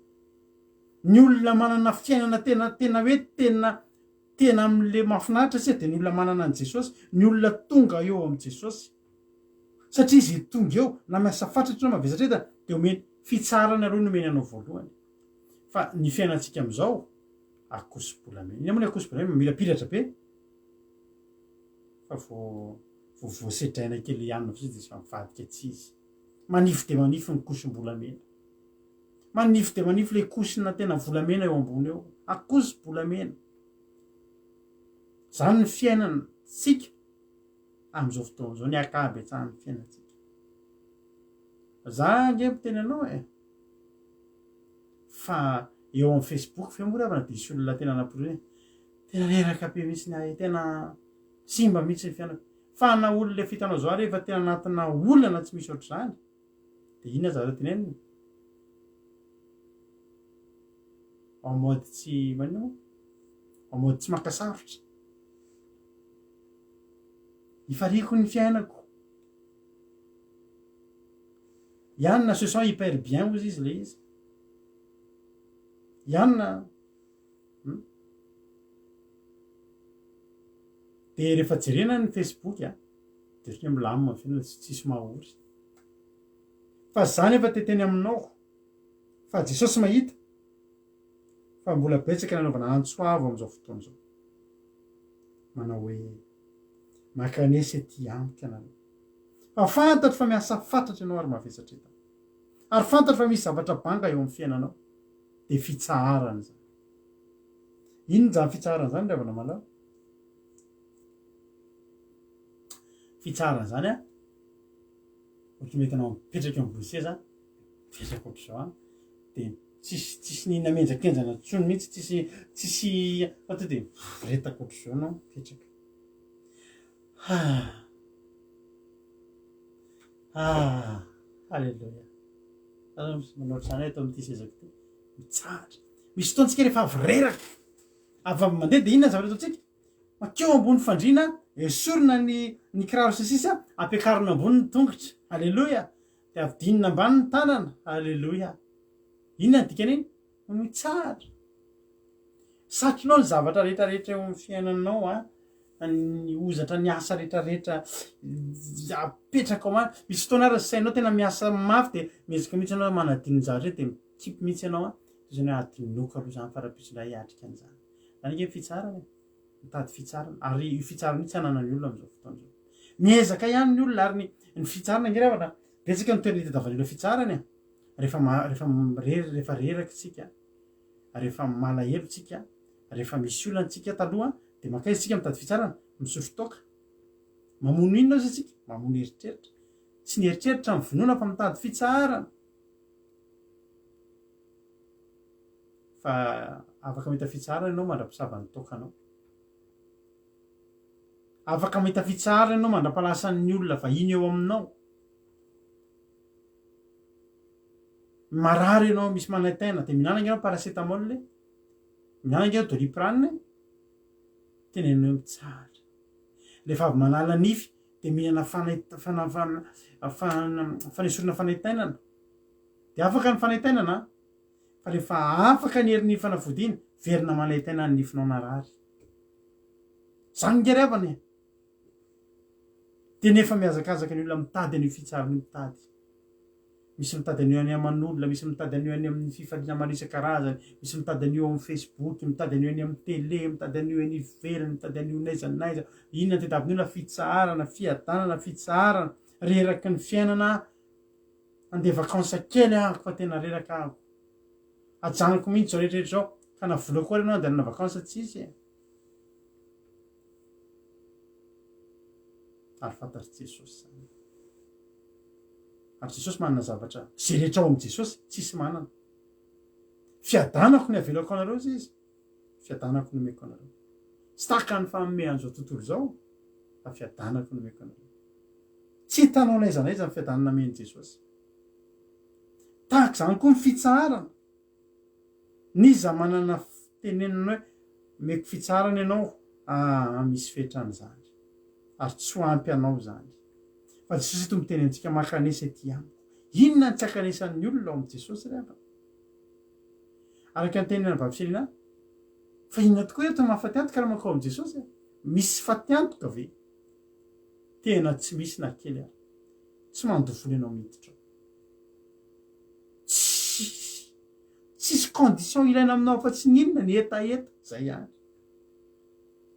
ny olona manana fiainana tena hoe tena am'le mahafinaritra sia de ny olona manana an' Jesosy ny olona tonga eo am' Jesosy satria izy tonga eo na miasa fatratra no mavesatra eta de omeny fitsarana aloha nomeny anao voalohany fa ny fiainantsika am'izao akoso-bolamena iny amony akoso-bolamena mila pilatra be fa voasedraina kely ianona fa izy de sy mivadika tsy izy manify de manify ny kosom-bolamena manify de manify le kosina tena volamena eo ambony eo akoso-bolamena zany ny fiainana tsika am'izao fotoana zao ny akaby etsahan'ny fiainantsika za nge miteny anao fa eo amin'ny Facebook fe moa ravana de isy olona tena namporoe tena reraka be mihitsy ny ahy tena simba mihitsy ny fiainako fa na olona le fitanao zao rehefa tena anatina olana tsy misy ohatr' zany de inona zareo teneniny en mode tsy manino en mode tsy makasarotra ifariko ny fiainako ianona se sent hyper bien ozy izy le izy ianona de rehefa jerena ny Facebook de otrany milamina ny fiainana tsisy mahory fa zany efa teteny aminao fa Jesosy mahita fa mbola betsaka nanaovana antsoavo am'izao fotoana zao manao hoe makanesy ety amika anareo fa fantatry fa miasa fatratra ianao ary mavesatra eta ary fantatry fa misy zavatra banga eo amin'ny fiainanao de fitsarana zany ino zany fitsarana zany ravana malao fitsarana zany ohatra mety anao mipetraka eo ambony seza mipetraka ohatr'izao de tsisy nina menjakenjana tsony mihitsy tsisy fatao de retaka ohatr'izao anao mipetraka halleloia manoatra zany eto am'ty sezako ty mitsatra misy fotoantsika rehefa avy reraka avy mandeha de inona zavatra ataotsika makeo ambony fandriana esorina ny kiraro sasisy ampiakarina ambony ny tongotra halleloia de avy dinina ambany ny tanana halleloia inona ny dikan'iny mitsatra satrinao ny zavatra rehetrarehetra eo amin'ny fiainanao ny ozatra ny asa rehetrarehetra apetraka ao misy fotoana ary sainao tena miasa mafy de mezaka mihitsy anao manadiny zavatra de mikipy mihitsy anao zany hoe adinoko aloha zany farapisondray hiatrika an'izany zany nge fitsarana mitady fitsarana ary io fitsarana io tsy anana ny olona am'izao fotoana zao miezaka ihany ny olona ary ny fitsarana nge revana betsaka ny toerana itadavan'ireo fitsarany rehefa reraka tsika rehefa malahelo tsika rehefa misy olantsika taloha de makaizy tsika mitady fitsarana misotro toka mamono inona zy tsika mamono eritreritra tsy ny eritreritra ny vonoana fa mitady fitsarana fa afaka mahita fitsarana ianao mandra-pisavany tokanao afaka mahita fitsarana ianao mandra-palasan'ny olona vahiny eo aminao marary ianao misy manantaina de minanana ianao paracetamol minanana ianao doliprane tenenao mitsara rehefa avy manala nify de mihinana fanesorina fanaitainana de afaka ny fanaitainana fa rehefa afaka ny herin'ny fanafodiny verina manaitaina ny nifinao narary zany ngerevany de nefa miazakazaka ny olona mitady an'io fitsarany mitady misy mitady an'io any aman'olona misy mitady an'io any amin'ny fifaliana maro isan-karazany misy mitady an'io amin'ny Facebook mitady an'io any amin'ny tele mitady an'io any ivelany mitady an'io naiza inona ny tetaviny olona fitsarana fiadanana fitsarana reraky ny fiainana andeha vakansa kely ahako fa tena reraka ahako ajanoko mihitsy zao rehetrarehetra zao ka na vola koa renao andehanana vakansa tsisy ary fantatry Jesosy zany ary Jesosy manana zavatra zay rehetra ao am' Jesosy tsisy manana fiadanako ny avelako anareo izy fiadanako ny omeko anareo tsy taka ny fanomea an'izao tontolo zao fa fiadanako ny omeko anareo tsy hitanao n'aiza n'aiza ny fiadanana amen'i Jesosy tahaka zany koa ny fitsarana niza manana tenenina hoe meko fitsarana ianao misy fetrany ary tsy ho ampy anao zany fa Jesosy eto mitenentsika makanesa ety amiko inona ny tsy akanesan'ny olona ao am' Jesosy rehefa araka ny tenenina vaviselina fa inona tokoa eto mahafatiantoka raha makao am' Jesosy misy fatiantoka ve tena tsy misy na kely ary tsy mandovoly ianao miditra tsisy condition ilaina aminao fa tsy ninona ny etaeta zay any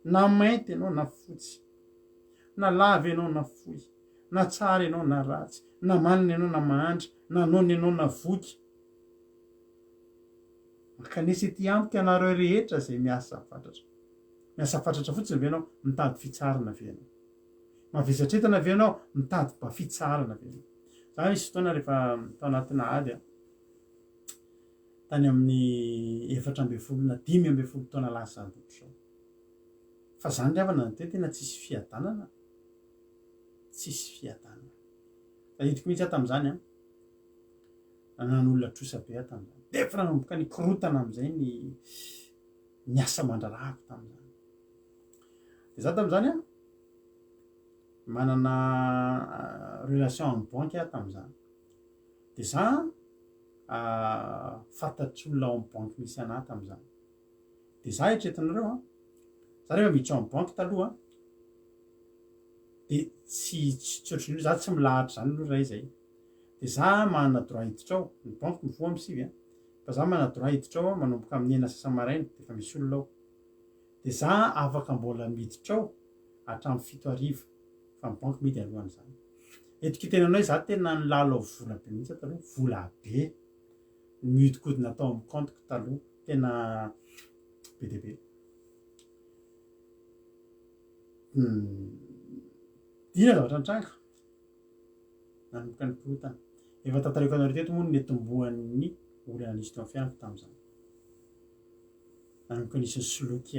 na mainty ianao na fotsy na lava ianao na fohy na tsara ianao na ratsy na manina ianao na mahantra na nona ianao na voky makanesa ety amiko ianareo rehetra zay miasa fatratra fotsiny ve ianao mitady fitsarana ve ianao mavesatretana ve ianao mitady mba fitsarana ve ianao za misy fotoana rehefa tao anatina ady tany amin'ny 4 na 5 taona lasa andoko zao fa zany riavana ny tena tsisy fiadanana fa hitiko mihitsy tam'izany nan'olona trosa be tam'izany de fa nanomboka ny korotana am'izay ny asa mandrarahako tam'izany de za tam'izany manana relation amin'ny banque tam'izany de za fantatry olona ao amin'ny banque misy anahy tam'izany de za etretinareo za rehefa miditra ao amin'ny banque taloha de tsy ohatran'io za tsy milahatra zany aloha ray zay de za manana droit hiditra ao ny banque mivoa am' sivy fa za manana droit hiditra ao manomboka amin'ny 9 sasa-maraina de fa misy olona ao de za afaka mbola miditra ao hatramin'ny 7 arivo fa ny banque midy alohan'izany etiko itenanao za tena nilalo ao vola be mihitsy taloha vola be ny miodikodina atao amin'ny compteko taloha tena be de be dina zavatra nitranga nanomboka ny korotana efa tantareko anareo teto moa ny etombohan'ny olana nisy teo amin'ny fiainako tam'izany nanomboka nisy ny soloky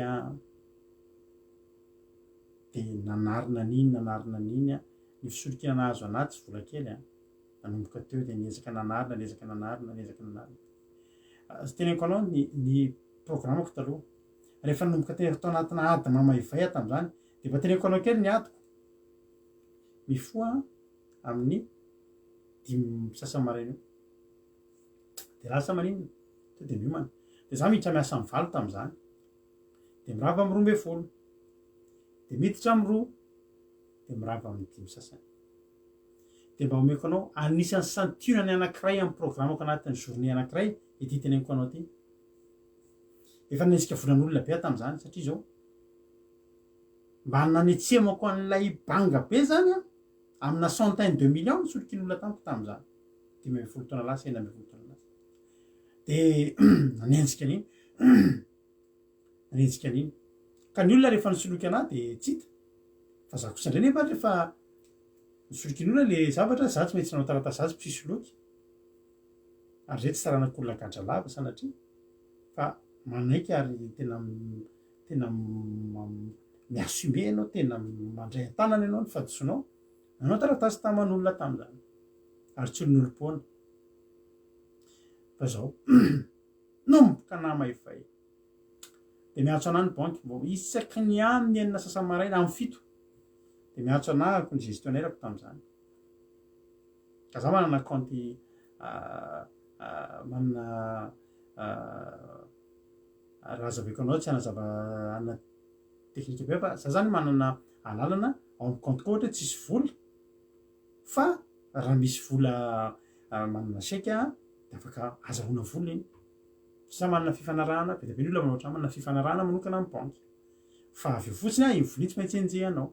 de nanarina n'iny ny fisolokiana nahazo anaty tsy vola kely nanomboka teo de niezaka nanarina sy teneniko anao ny programako taloha rehefa nanomboka tao anatina ady mamaivay tam'izany de fa teneniko anao kely ny adiko mifoa amin'ny 5 sasa-maraina de lasa maninona to de miomana de za miditra miasa amin'ny valo tam'izany de mirava amin'ny 12 de miditra amin'ny 2 de mirava amin'ny 5 sasany de mba omeko anao anisan'ny santionany anankiray amin'ny programako anatin'ny journée anankiray ity teneniko anao ty efa nanisika volan'olona be tam'izany satria zao mba nanetsemako an'ilay banga be zany amina centaine de millions nisolokin'olona tamiko tam'izany 10 taona lasa 9 taona lasa de nanenjika an'iny ka ny olona rehefa nisoloky anahy de tsy hita fa za kosa indray nefa rehefa nisolokin'olona le zavatra za tsy maintsy nanao taratasy azy mpisisoloky ary zay tsy saranak'olona gadra lava sanatria fa manaiky ary tena miasume ianao tena mandray an-tanana ianao ny fadisonao nanao taratasy taman'olona tam'izany ary tsy olon'olom-poana fa zao nomboka namaivay de miatso anahy ny banque mbo isaky ny amin'ny 9 sasa-maraina amin'ny 7 de miatso anahako ny gestionnairako tam'izany ka za manana compte manana raha zaveko anao tsy anazava ana teknika be fa za zany manana alalana ao amin'ny compte ko ohatra tsisy vola fa raha misy vola manana chèque de afaka azahoana vola iny sa manana fifanarahana be de be ny olona manao manana fifanarahana manokana amin'ny banque fa avy eo fotsiny iny vola iny tsy maintsy enjehanao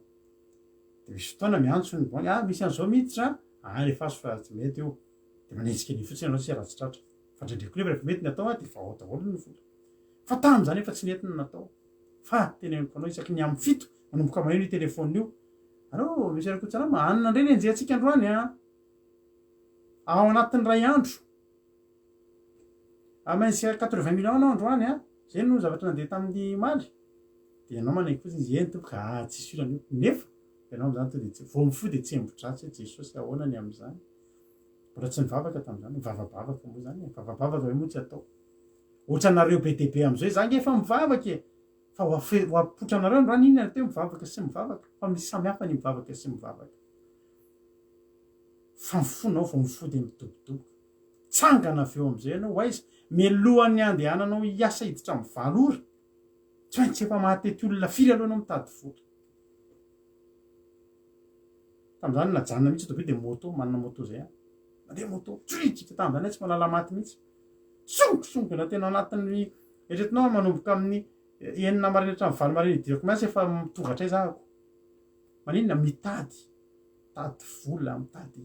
de misy fotoana miantso ny banky misy an'izao mihitsy za rehefa azo fa tsy mety io de manenjika ny fotsiny anao tsy ratsy tratra fa ndraindraiky koa rehefa mety ny atao de vahoa daholo ny vola fa tam'zany efa tsy nety ny natao fa teneniko anao isaky ny amin'ny fito manomboka maneno io telefôna io allo misy Rakotontsarama anona indray enjehantsika androany ao anatin'ny ray andro maintsy 80 millions anao androany zay no zavatra nandeha tamin'ny maly de anao manaiky fotsiny izy eny tomboka tsisy olana io nefa ianao am'zany to de tsy vao mifo de tsy embodratsy jesosy ahoanany am'zany mbola tsy nivavaka tam'zany mivavabavaka moa zany mivavabavaka hoe moa tsy atao ohatra anareo be de be am'izay zangy efa mivavaka fa hoapotra anareo androany iny teo mivavaka sy mivavaka fa misy samihafa ny mivavaka sy mivavaka fa mifonao vao mifody midobodoboka tsangana avy eo am'izay anao aiza melohan'ny andehananao hiasa hiditra amin'ny valora tsy maintsy efa mahatety olona firy aloha anao mitady vola tam'zany najanona mihitsy tobe de moto manana moto zay mandeha moto tsikika tam'zany tsy malala maty mihitsy songotsongona tena anatin'ny eretinao manomboka amin'ny enina marina hatramin'ny valo marina idirako miasy efa mitongatra izahako maninona mitady vola mitady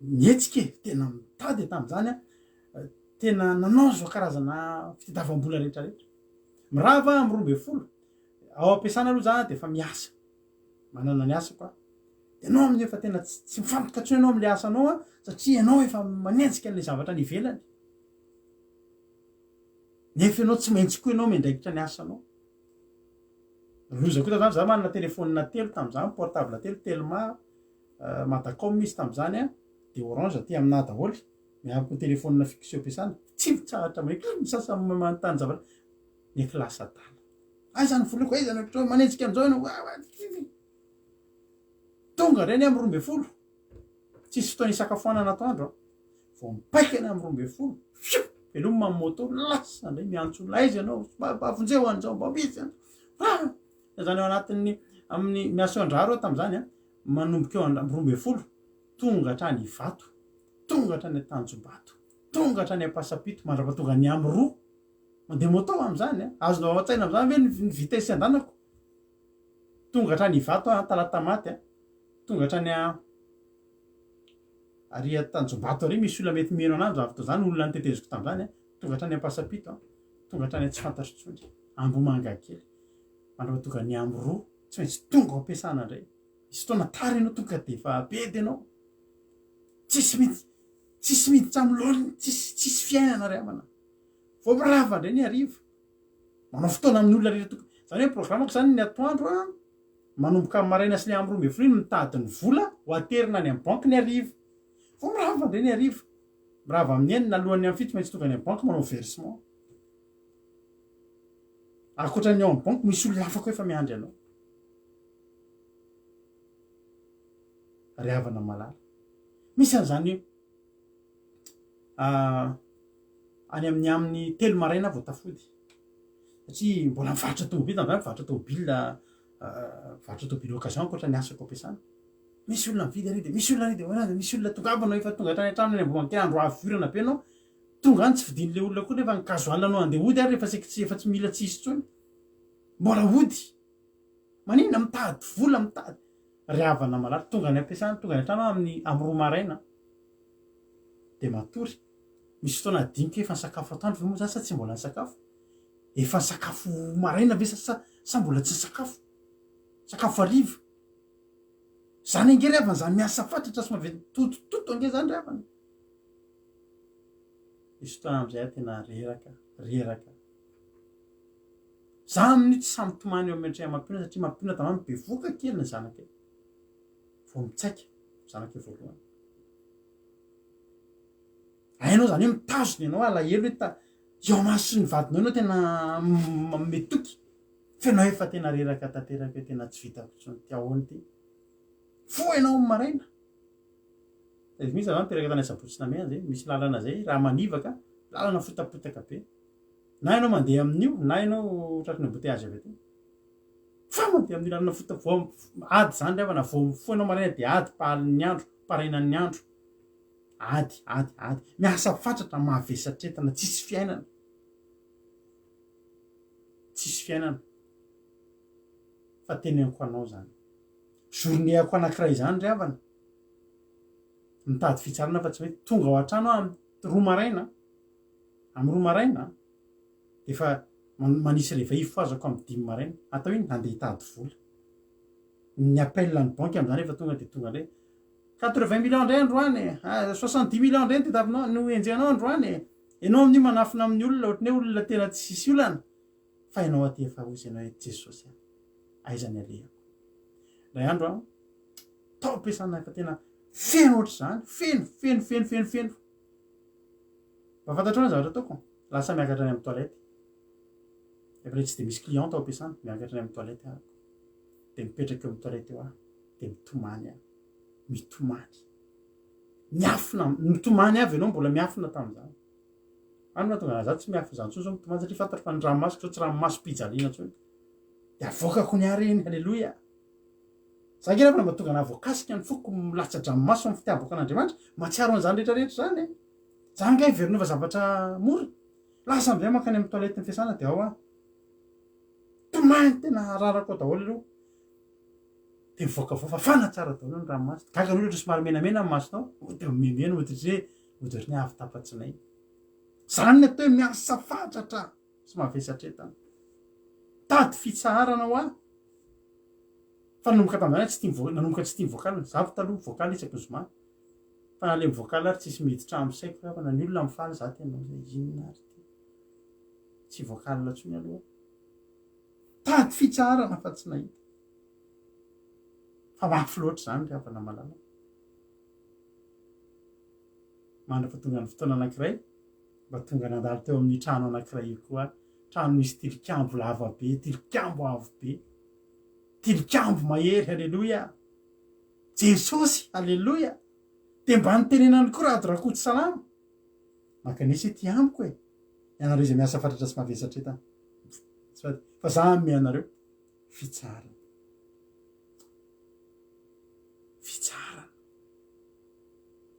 mietsika tena mitady tam'zany tena nanao zao karazana fitadiavam-bola rehetrarehetra mirava amy 12 ao ampiasana aloha zany de efa miasa manana ny asa koa de anao amin'io efa tena tsy mifampikatsony anao am'le asanao satria anao efa manenjika an'le zavatra ny ivelany nefa ianao tsy maintsy koa ianao miandraikitra ny asanao loza koa tam'zany za manana telefônina telo tam'zany portable telo telma Madacom misy tam'zany de orange ty amina daholy miarako telefônina fixe ampiasana tsy mitsahatra misasa manontany zavatra nefa lasa adala zany volako zany manenjika am'zao ianao tonga reny amy 12 tsisy fotoana isakafoanana atoandro vao mipaikana amy 12 veloma mamy moto lasa ndray miantso laizy ianao bavonjeo an'izao mba misy zany ao anatin'ny amin'ny miaso andraro tam'zany manomboka eo amy 12 tonga hatrany Ivato tonga hatrany Tanjombato tonga hatrany Ampasapito mandrapatonga ny amy 2 mandeha moto am'zany azonao ao an-tsaina am'zany hoe ny vitesse andanako tonga hatrany Ivato talata maty tonga hatrany aria Tanjombato ary misy olona mety meno an'andro avy to zany olona niteteziko tam'zany tonga hatrany Ampasapito tonga hatrany tsy fantatro tsony Ambomanga kely mandrapatonga ny amy 2 tsy maintsy tonga ao ampiasana indray isy fotoana tara ianao tonga de efa bedy ianao tsisy miditra am'lolony tsisy fiainana ry amana vao mirava ndray ny ariva manao fotoana amin'ny olona rehetra zany hoe programako zany ny atoandro manomboka amy maraina sy le amy 12 iny mitady ny vola ho aterina any amy banky ny ariva vao mirava ndray ny ariva mirava amin'ny enina alohan'ny amy fito maintsy tonga any amy banky manao versement akoatran'ny ao amy banky misy olona afaka efa miandry anao ry havana malala misy an'zany any amin'ny 3 maraina vao tafody satria mbola mivarotra tomobily tam'zany mivarotra tomobily occasion ankoatra ny asako ampiasana misy olona mividy ary de misy olona ary de misy olona tongabanao efa tonga hatrany an-tranony ambomankely andro avirana be anao tonga any tsy vidin'le olona koa nefa ny kazoalanao andeha hody ary efa tsy mila tsisy tsony mbola hody maninona mitady vola mitady ry havana malala tonga ny ampiasana tonga ny an-trano amy 2 maraina de matory misy fotoana adiniky efa ny sakafo atoandro ve moa zany sa tsy mbola ny sakafo efa ny sakafo maraina ve sa mbola tsy sakafo ariva zany ange ry havana zany miasa fatratra sy mavety totototo ange zany ry havana misy fotoana am'izay tena reraka za amin'io tsy samy tomany eo amendray amam-piona satria mampiona tamamy be voka kely ny zanaka vao mitsaika zanaka voalohany hainao zany hoe mitazony ianao alahelo hoe eo maso ny vadinao ianao tena metoky fenao efa tena reraka tanteraka hoe tena tsy vitako tsony ty ahoany ty fo ianao maraina misy zany teraka tany asabotsina mehany zay misy lalana zay raha manivaka lalana fotapotaka be na ianao mandeha amin'io na ianao tratry ny embouteillage avy aty fa mandeha amin'ny lalana ady zany ry havana vao fo ianao maraina de ady pahalin'ny andro parainan'ny andro ady miasa fatratra mahavesatretana tsisy fiainana fa teneniko anao zany journéako anankiray zany ry havana mitady fitsarana fa tsy hoe tonga ao an-trano amy roa maraina amy roa maraina de fa manisy rehefa ifo azako amy 5 maraina atao iny nandeha hitady vola ny appel ny banky am'zany efa tonga de tonga ndray 80 millions ndray androany 70 millions ndray tetavinao no enjenao androany enao amin'io manafina amin'ny olona ohatry ny hoe olona tena tsy sisy olana fa ianao aty efa ozy ianao hoe jesosy any aizany alehako ray andro a tao ampiasana fa tena feno ohatry zany feno mba fantatro ny zavatra ataoko lasa miakatra any amy toilette efa re tsy de misy client tao ampiasana miakatra any amy toilette ahako de mipetraky eo amy toilette eo aho de mitomany aho mitomany avy ianao mbola miafina tam'zany ano mahatonga anazy ahy tsy miafy zany tsony zao mitomany satria fantatro fa ny ranomasoko zao tsy ranomaso pijaliana tsony de avokako ny ary iny halleloia za nge raha mba tonga na voakasika ny foko milatsa dranomaso amy fitiavako an'Andriamanitra matsiaro an'zany rehetrarehetra zany za ngay verinova zavatra mora lasa am'zay makany amy toilette ny fiasana de ao aho tomany tena ararako ao daholo aloha de mivoaka vo fa fana tsara daholo ny ranomaso gaga n'olo ohatra somary menamena amy masonao de memena ohatry ny avy tapatsinay zany ny atao hoe miasa fatratra sy mavesatretana tady fitsarana ho aho fa nanomboka tam'zany nanomboka tsy tia voakaly zavy taloha voakaly isaky zoma fa nale voakaly ary tsisy miditra amy saiko fa na ny olona mifaly za tenao zay inona ary ty tsy voakaly latsony aloha tady fitsarana fa tsy nahita fa mafy loatra zany ry havana malala mandra fa tonga ny fotoana anankiray mba tonga nandalo teo amin'ny trano anankiray io koa trano misy tilikambo lava be tilikambo avo be tilikambo mahery halleloia jesosy halleloia de mba nitenenany koa raha dorakoty salama makanesy ty amiko e ianareo izay miasa fatratra sy mavesatretana fa za ame anareo fitsarana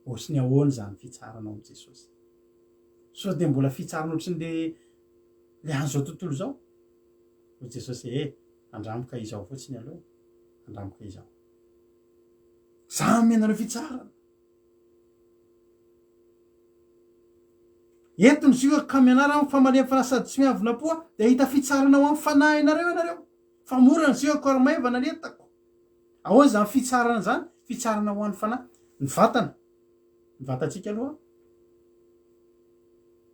ohatsy ny ahoany zany fitsaranao am' jesosy so de mbola fitsarana ohatriny le an'izao tontolo zao ho jesosy andramika izao fotsiny aloha andramika izao za ame anareo fitsarana entony zio ka mianara amy famaliam fanasady tsy miavinapoa de hita fitsaranao amy fanahy ianareo fa morany zio ako ary maivana netako ahoany zany fitsarana zany fitsarana ho an'ny fanahy ny vatatsika aloha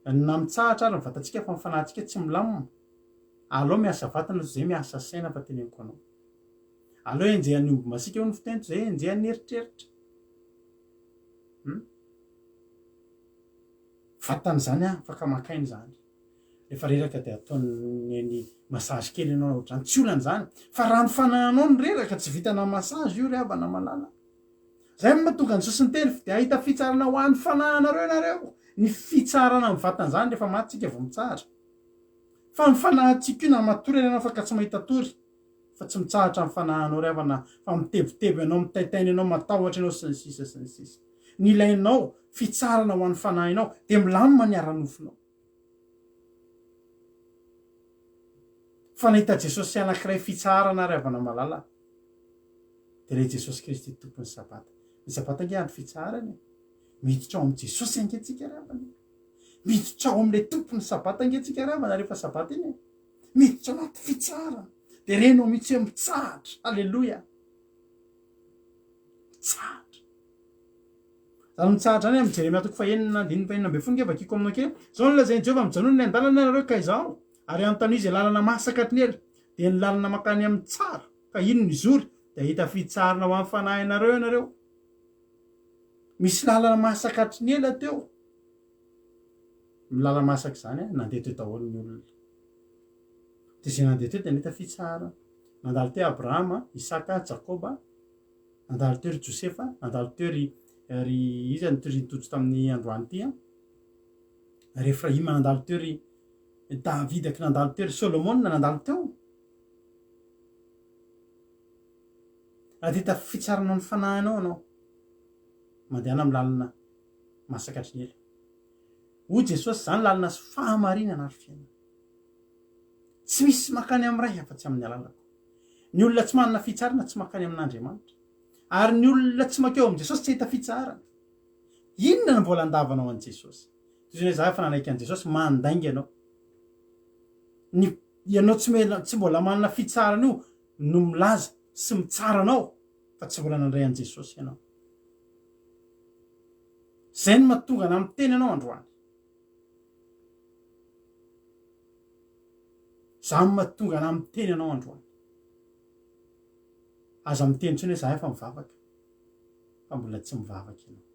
na mitsahatra ary ny vatatsika fa mifanahintsika tsy milamina alao miasa vatana zay miasa saina fa teneniko anao alao enjehan'ny omby masika eo ny fitento zay enjehan'ny eritreritra vatana zany a faka makainy zany rehefa reraka de ataony masazy kely ianao ohatrany tsy olany zany fa raha ny fanahinao ny reraka tsy vitana masazy io ry havana malala zay mahatonga ny sosiny teny de ahita fitsarana ho an'ny fanahinareo nareo ny fitsarana amy vatana zany rehefa matytsika vo mitsahatra fa ny fanahintsika io na matory ianao afaka tsy mahita tory fa tsy mitsahatra amy fanahinao ry havana fa mitebiteby ianao mitaitaina ianao matahotra ianao sy ny sisa ny ilainao fitsarana ho an'ny fanahinao de milamina ny ara-nofinao fa nahita jesosy anankiray fitsarana ry havana malala de le jesosy kristy tompony sabata ny sabata nge andro fitsarany miditra ao am' jesosy angetsika ry havana miditra ao am'le tompony sabata angetsika ry havana rehefa sabata iny miditra ao anaty fitsarana de renao mihitsy hoe mitsahatra alleloia mitsahatra zany mitsahatra any amy jeremia toko fahenina andininy fahenina ambe folo nge vakiko aminao kely zao ny lazainy jehova mijanony ny andalana anareo ka izao ary anontany izy lalana masakatry ny ely de ny lalana makany amy tsara ka ino ny zory de ahita fitsarana ho amy fanahy ianareo misy lalana masakatry ny ela teo milala masaky zany nandeha teo daholo ny olona de zay nandeha teo de nahita fitsarana nandalo teo Abrahama Isaka Jakoba nandalo teo ry Josefa nandalo teo ry izany nitotro tamin'ny androany ty ry Efraima nandalo teo ry Davidaky nandalo teo ry Solomona nandalo teo raha te hita fitsarana ny fanahinao anao mandehana amy lalana masakatry ny ela ho jesosy zany lalana sy fahamarinana ary fiainana tsy misy makany amy ray afa-tsy amin'ny alalako ny olona tsy manana fitsarana tsy makany amin'Andriamanitra ary ny olona tsy makeo am' Jesosy tsy hita fitsarana. Inona ny mbola andavanao an' Jesosy? Toy za efa nanaiky an' Jesosy mandainga ianao. Ianao tsy mbola manana fitsarana io no milaza sy mitsara anao fa tsy mbola nandray an' Jesosy ianao. Zay ny mahatonga na amin'ny teny anao androany. Za mahatonga na amin'ny teny anao androany. Aza miteny tsony hoe za efa mivavaka fa mbola tsy mivavaka ianao.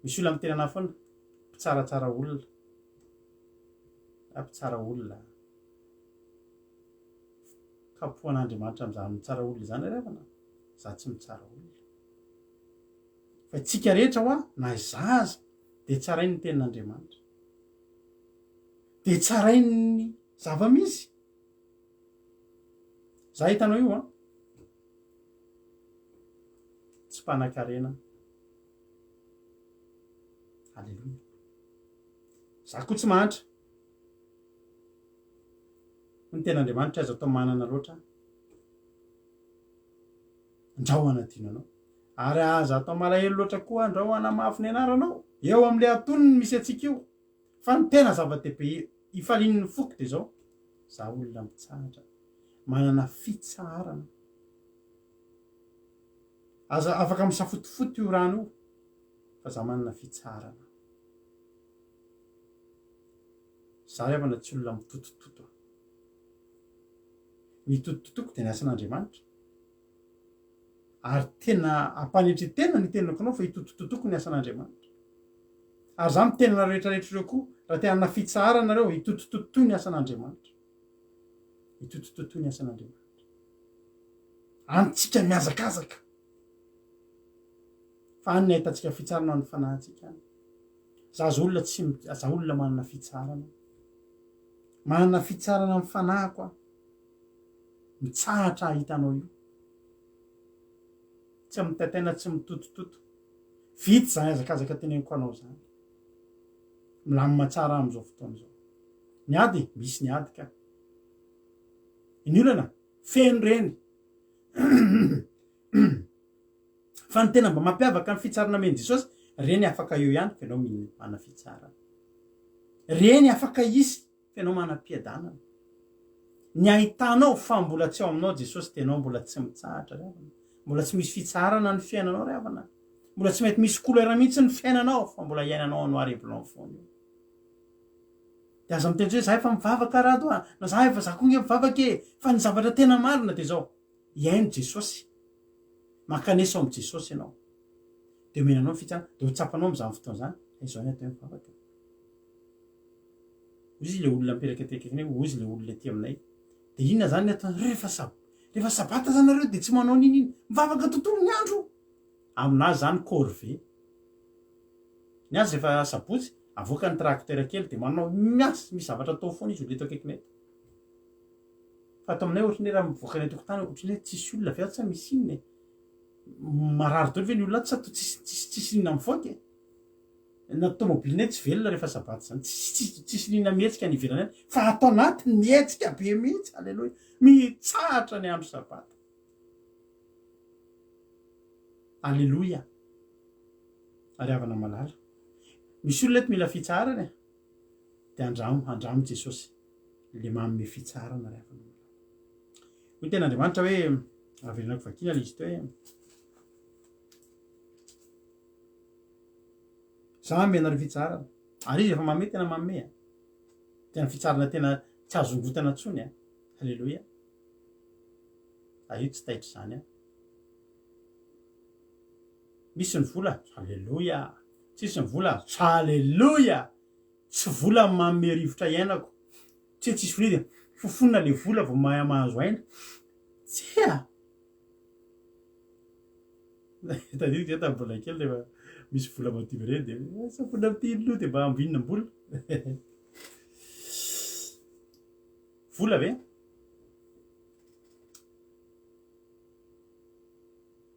Misy olona miteny anahy foana mpitsaratsara olona. Mpitsara olona. Kapohan'Andriamanitra amin'izany mitsara olona izany arevana. Za tsy mitsara olona. Fa tsika rehetra hoa na zaza dia tsarainy ny tenin'Andriamanitra. Dia tsarainy ny zava-misy. Za hitanao io tsy mpanan-karena. Alleluia. Za koa tsy mahantra. Ny tenin'Andriamanitra azo atao manana loatra. Andrahoana dinanao. Ary aza atao malahelo loatra koa andrahoana mafy ny anaranao. Eo amin'ilay antonony misy atsika io. Fa ny tena zava-dehibe ifalian'ny foko dia zao. Za olona mitsahatra. Manana fitsarana. Aza afaka misafotofoto io rano io. Fa za manana fitsarana. Za revana tsy olona mitotototo. Ny totototoko dia ny asan'Andriamanitra. Ary tena ampanetry tena ny tenako anao fa hitotototoko ny asan'Andriamanitra. Ary za mitena rehetrarehetra ireo koa raha te hanana fitsarana nareo hitotototo ny asan'Andriamanitra. Hitotototo ny asan'Andriamanitra. Antsika miazakazaka. Fa any ahitantsika fitsarana ny fanahintsika any. Za olona manana fitsarana. Manana fitsarana amin'ny fanahiko aho. Mitsahatra hitanao io. Tsy mitataina tsy mitotototo. Vity za miazakazaka teneniko anao zany. Milamina tsara amin'izao fotoana izao. Ny ady, misy ny ady ka. Ny olana, feno reny. Fa ny tena mba mampiavaka ny fitsarana men'i Jesosy, reny afaka eo ihany fa ianao manana fitsarana. Reny afaka hisy fa ianao manam-piadanana. Ny ahitanao fa mbola tsy ao aminao Jesosy dia ianao mbola tsy mitsahatra ravana. Mbola tsy misy fitsarana ny fiainanao ravana. Mbola tsy mety misy couleur mihitsy ny fiainanao fa mbola iainanao noir et blanc foana. Dia aza miteny hoe za efa mivavaka rato na za koa nge mivavaka fa ny zavatra tena marina dia zao. Iaino Jesosy. Mankanesa ao amin'ny Jesosy ianao. Dia menanao fitsarana dia ho tsapanao amin'izany fotoana izany. Izao ny atao mivavaka. Ozy ilay olona mipetraka tekekany ozy ilay olona ety aminay. Dia inona zany atao rehefa sabata zany nareo dia tsy manao nini mivavaka tontolo ny andro. Aminazy zany corvée. Ny azy rehefa sabotsy avoaka ny tracteur kely dia manao miasa misy zavatra atao foana izy oleta akaikinay. Fa ato aminay ohatrany raha mivoaka ny an-tokotany ohatrany hoe tsisy olona ve tsy misy inona. Marary daholo ve ny olona tsisy inona mivoaka. Na tomobilinay tsy velona rehefa sabaty zany. Tsisy inona mihetsika ny ivelany fa ato anatiny mihetsika be mihitsy. Alleluia. Mitsahatra ny andro sabata. Alleluia. Ary havana malala. Misy olona eto mila fitsarana. Dia andramo Jesosy. Le manome fitsarana ry havana malala. Hoy tena Andriamanitra hoe averenako vakina ilay izy teo hoe za menareo fitsarana. Ary izy efa manome tena manome. Tena fitsarana tena tsy azongotana intsony. Alleluia. Io tsy taitra izany. Misy ny vola. Alleluia. Tsisy ny vola. Alleluia. Tsy vola manome rivotra iainako. Tsy tsisy vola dia fofonina le vola vao mahazo aina. Tsia. Tadidiko zay tamin'ny mbola kely rehefa misy vola madio ireny dia sapoina mitiny loha dia mba ambinina mbola. Vola ve?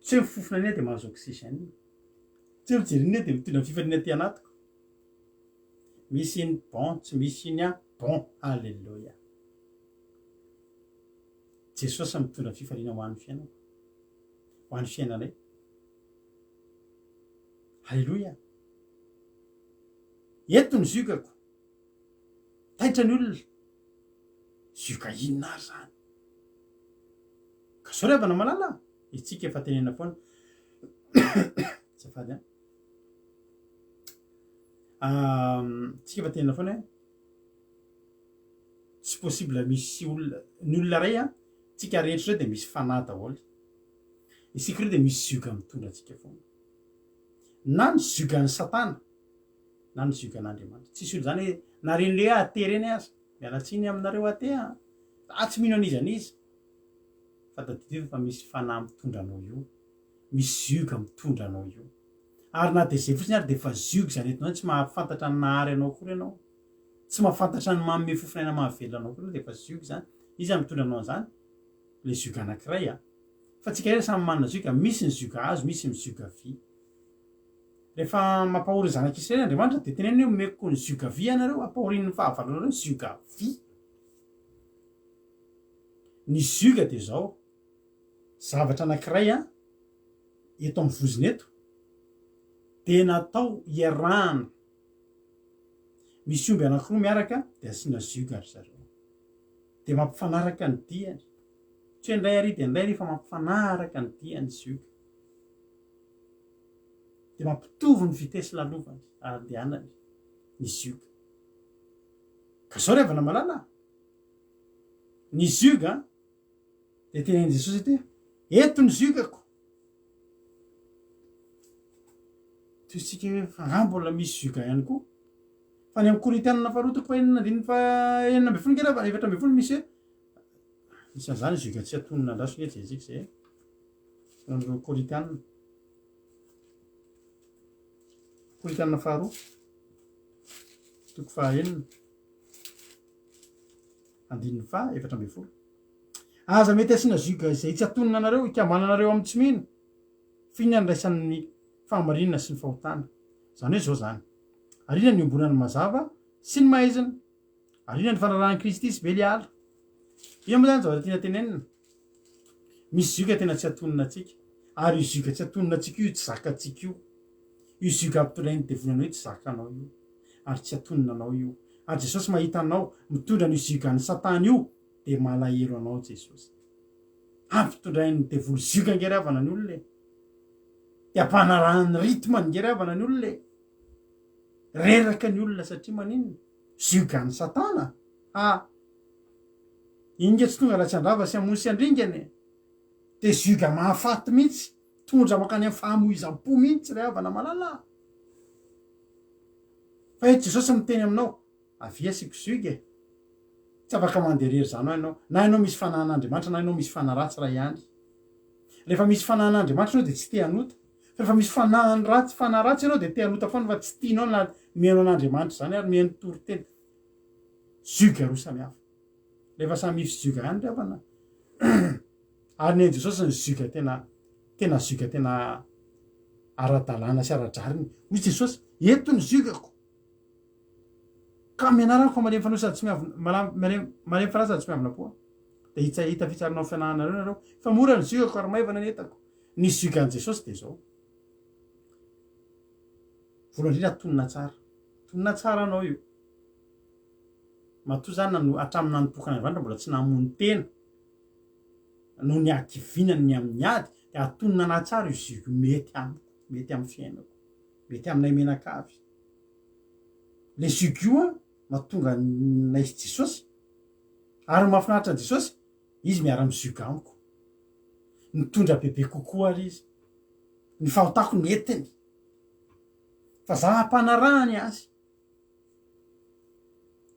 Tsy mifofona ania dia mahazo oxygène. Tsy mijerena dia mitondra fifaliana aty anatiko. Misy iny bon, tsy misy iny bon. Alleluia. jesosy mitondra fifaliana ho an'ny fiainako ho an'ny fiainanay halleloia eto ny ziokako taitra ny olona zioka inona ary zany ka sao revana malala itsika efa tenena foana zafady tsika efa tenena foana tsy possible misy olona ny olona ray tsika rehetra zao de misy fanahy daholo isika reo de misy zioka mitondra atsika foana na ny ziokany satana na ny ziokan'andriamanitra tsisy olo zany hoe nareny le ate reny azy mialatsiny aminareo ate tsy mino anizy anizy fa tadidiro fa misy fanahy mitondra anao io misy zioka mitondra anao io ary na de zay fotsiny ary de fa zioky zany etonao tsy mahafantatra ny nahary anao kory anao tsy mahafantatra ny manome fofinaina mahavelona anao kory de fa zioky zany izy mitondra anao zany le zioka anankiray fa tsika rehetra samy manana zioka misy ny zioka azo misy ny zioka vy rehefa mampahory zanak'Israely Andriamanitra de teneny hoe meko ny zioka vy anareo ampahorin'ny fahavalonareo zioka vy ny zioka de zao zavatra anankiray eto amin'ny voziny eto de natao iarahana misy omby anankiroa miaraka de asiana zioka ry zareo de mampifanaraka ny diany tsy hoe indray ary de indray rehefa mampifanaraka ny diany zioka de mampitovy ny vitesy lalovany andehanany ny zioka ka zao revana malala ny zioka de tenen'i Jesosy ty eto ny ziokako totsika hoe fa mbola misy zioka ihany koa fa ny amin'ny Korintianina faharoa fa enina amby folo ngerava efatra amby folo misy hoe isan'izany zioka tsy atonina andraso nge jezika zay Korintianina faharoa toko fahaenina andininy fa efatra amby folo aza mety asiana zioka zay tsy atonina anareo ikamananareo amin'ny tsy mino fihinany raisan'ny fahamarinana sy ny fahotana zany hoe zao zany arina ny ombonany mazava sy ny mahaizina arina ny fanarahan'i Kristy sy Beliala ia moa zany zavatra tiana tenenina misy zioka tena tsy atonina atsika ary io zioka tsy atonina atsika io tsy zakatsika io zioka ampitondrainy devolana io tsy zakanao io ary tsy atonina anao io ary Jesosy mahita anao mitondra ny ziokany satana io de malahelo anao Jesosy ampitondrainy devolo zioka ngeravana ny olona de ampanarahany ritma ny ngeravana ny olona reraka ny olona satria maninona ziokany satana inge tsy tonga raha tsy andrava sy amony sy andringany de zioka mahafaty mihitsy tondra makany amin'ny fahamoizam-po mihitsy ray avana malala fa eto Jesosy miteny aminao aviasiko zioka tsy afaka manderery zany ianao na ianao misy fanahin'Andriamanitra na ianao misy fanaratsy ray ihany rehefa misy fanahin'Andriamanitra ianao de tsy te hanota fa rehefa misy fanahiny ratsy fanaratsy ianao de te hanota foana fa tsy tianao na mihaino an'Andriamanitra zany ary miheno toroteny zioka roa samihafa rehefa samy misy zioka ihany ry avana ary ny Jesosy ny zioka tena zioka tena ara-dalàna sy ara-jariny hoy Jesosy eto ny ziokako ka mianarako fa malemy fanao sady tsy malemy fanahy sady tsy miavina poa de hita fitsarinao fianahanareo nareo fa mora ny ziokako ary maivana ny entako ny ziokan'i Jesosy de zao voalohany indrindra tonina tsara anao io matoa zany hatramin'ny nanompoka Andriamanitra mbola tsy namony tena no ny akivinany ny amin'ny ady de atonina na tsara io zioka mety amiko mety amin'ny fiainako mety aminay menakavy le zioka io mahatonga naisy Jesosy ary mahafinaritra ny Jesosy izy miara-mizioka amiko mitondra bebe kokoa ary izy ny fahotako netiny fa za hampanarahany azy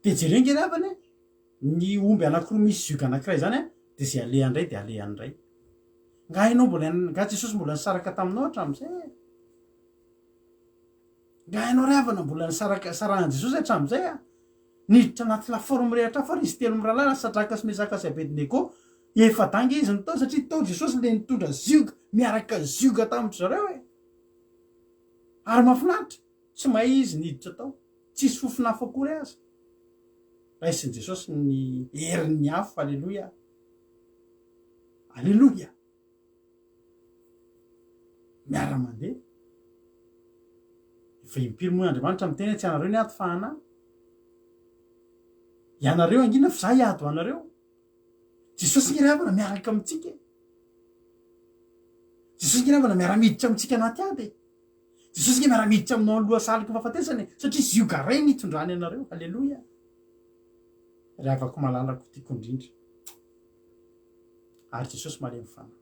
de jerenge ravany ny omby anankiroa misy zioka anankiray zany de zay alehandray de alehandray nga hainao nga Jesosy mbola nisaraka taminao hatram'izay nga hainao ravana mbola nisarahan Jesosy hatram'izay niditra anaty laforme rehatra fa izy telo miralala Sadraka sy Mesaka sy Abednego efa danga izy nitao satria tao Jesosy le nitondra zioka miaraka zioka tamin'ny zareo ary mahafinaritra tsy maizy niditra tao tsisy fofinafo akory azy raisiny Jesosy ny herin'ny afo alleloia alleloia, miara-mandeha efa impiry moa Andriamanitra miteny tsy anareo ny ato fahana ianareo angina fa za hiado anareo. Jesosy nge ravana miaraka amitsika, Jesosy nge ravana miara-miditra amitsika anaty ady, Jesosy nge miara-miditra aminao aloha salika fahafatesany satria izy io garay nitondrany anareo. Alleloia, ry avako malalako tiako indrindra ary Jesosy malemy fanahy.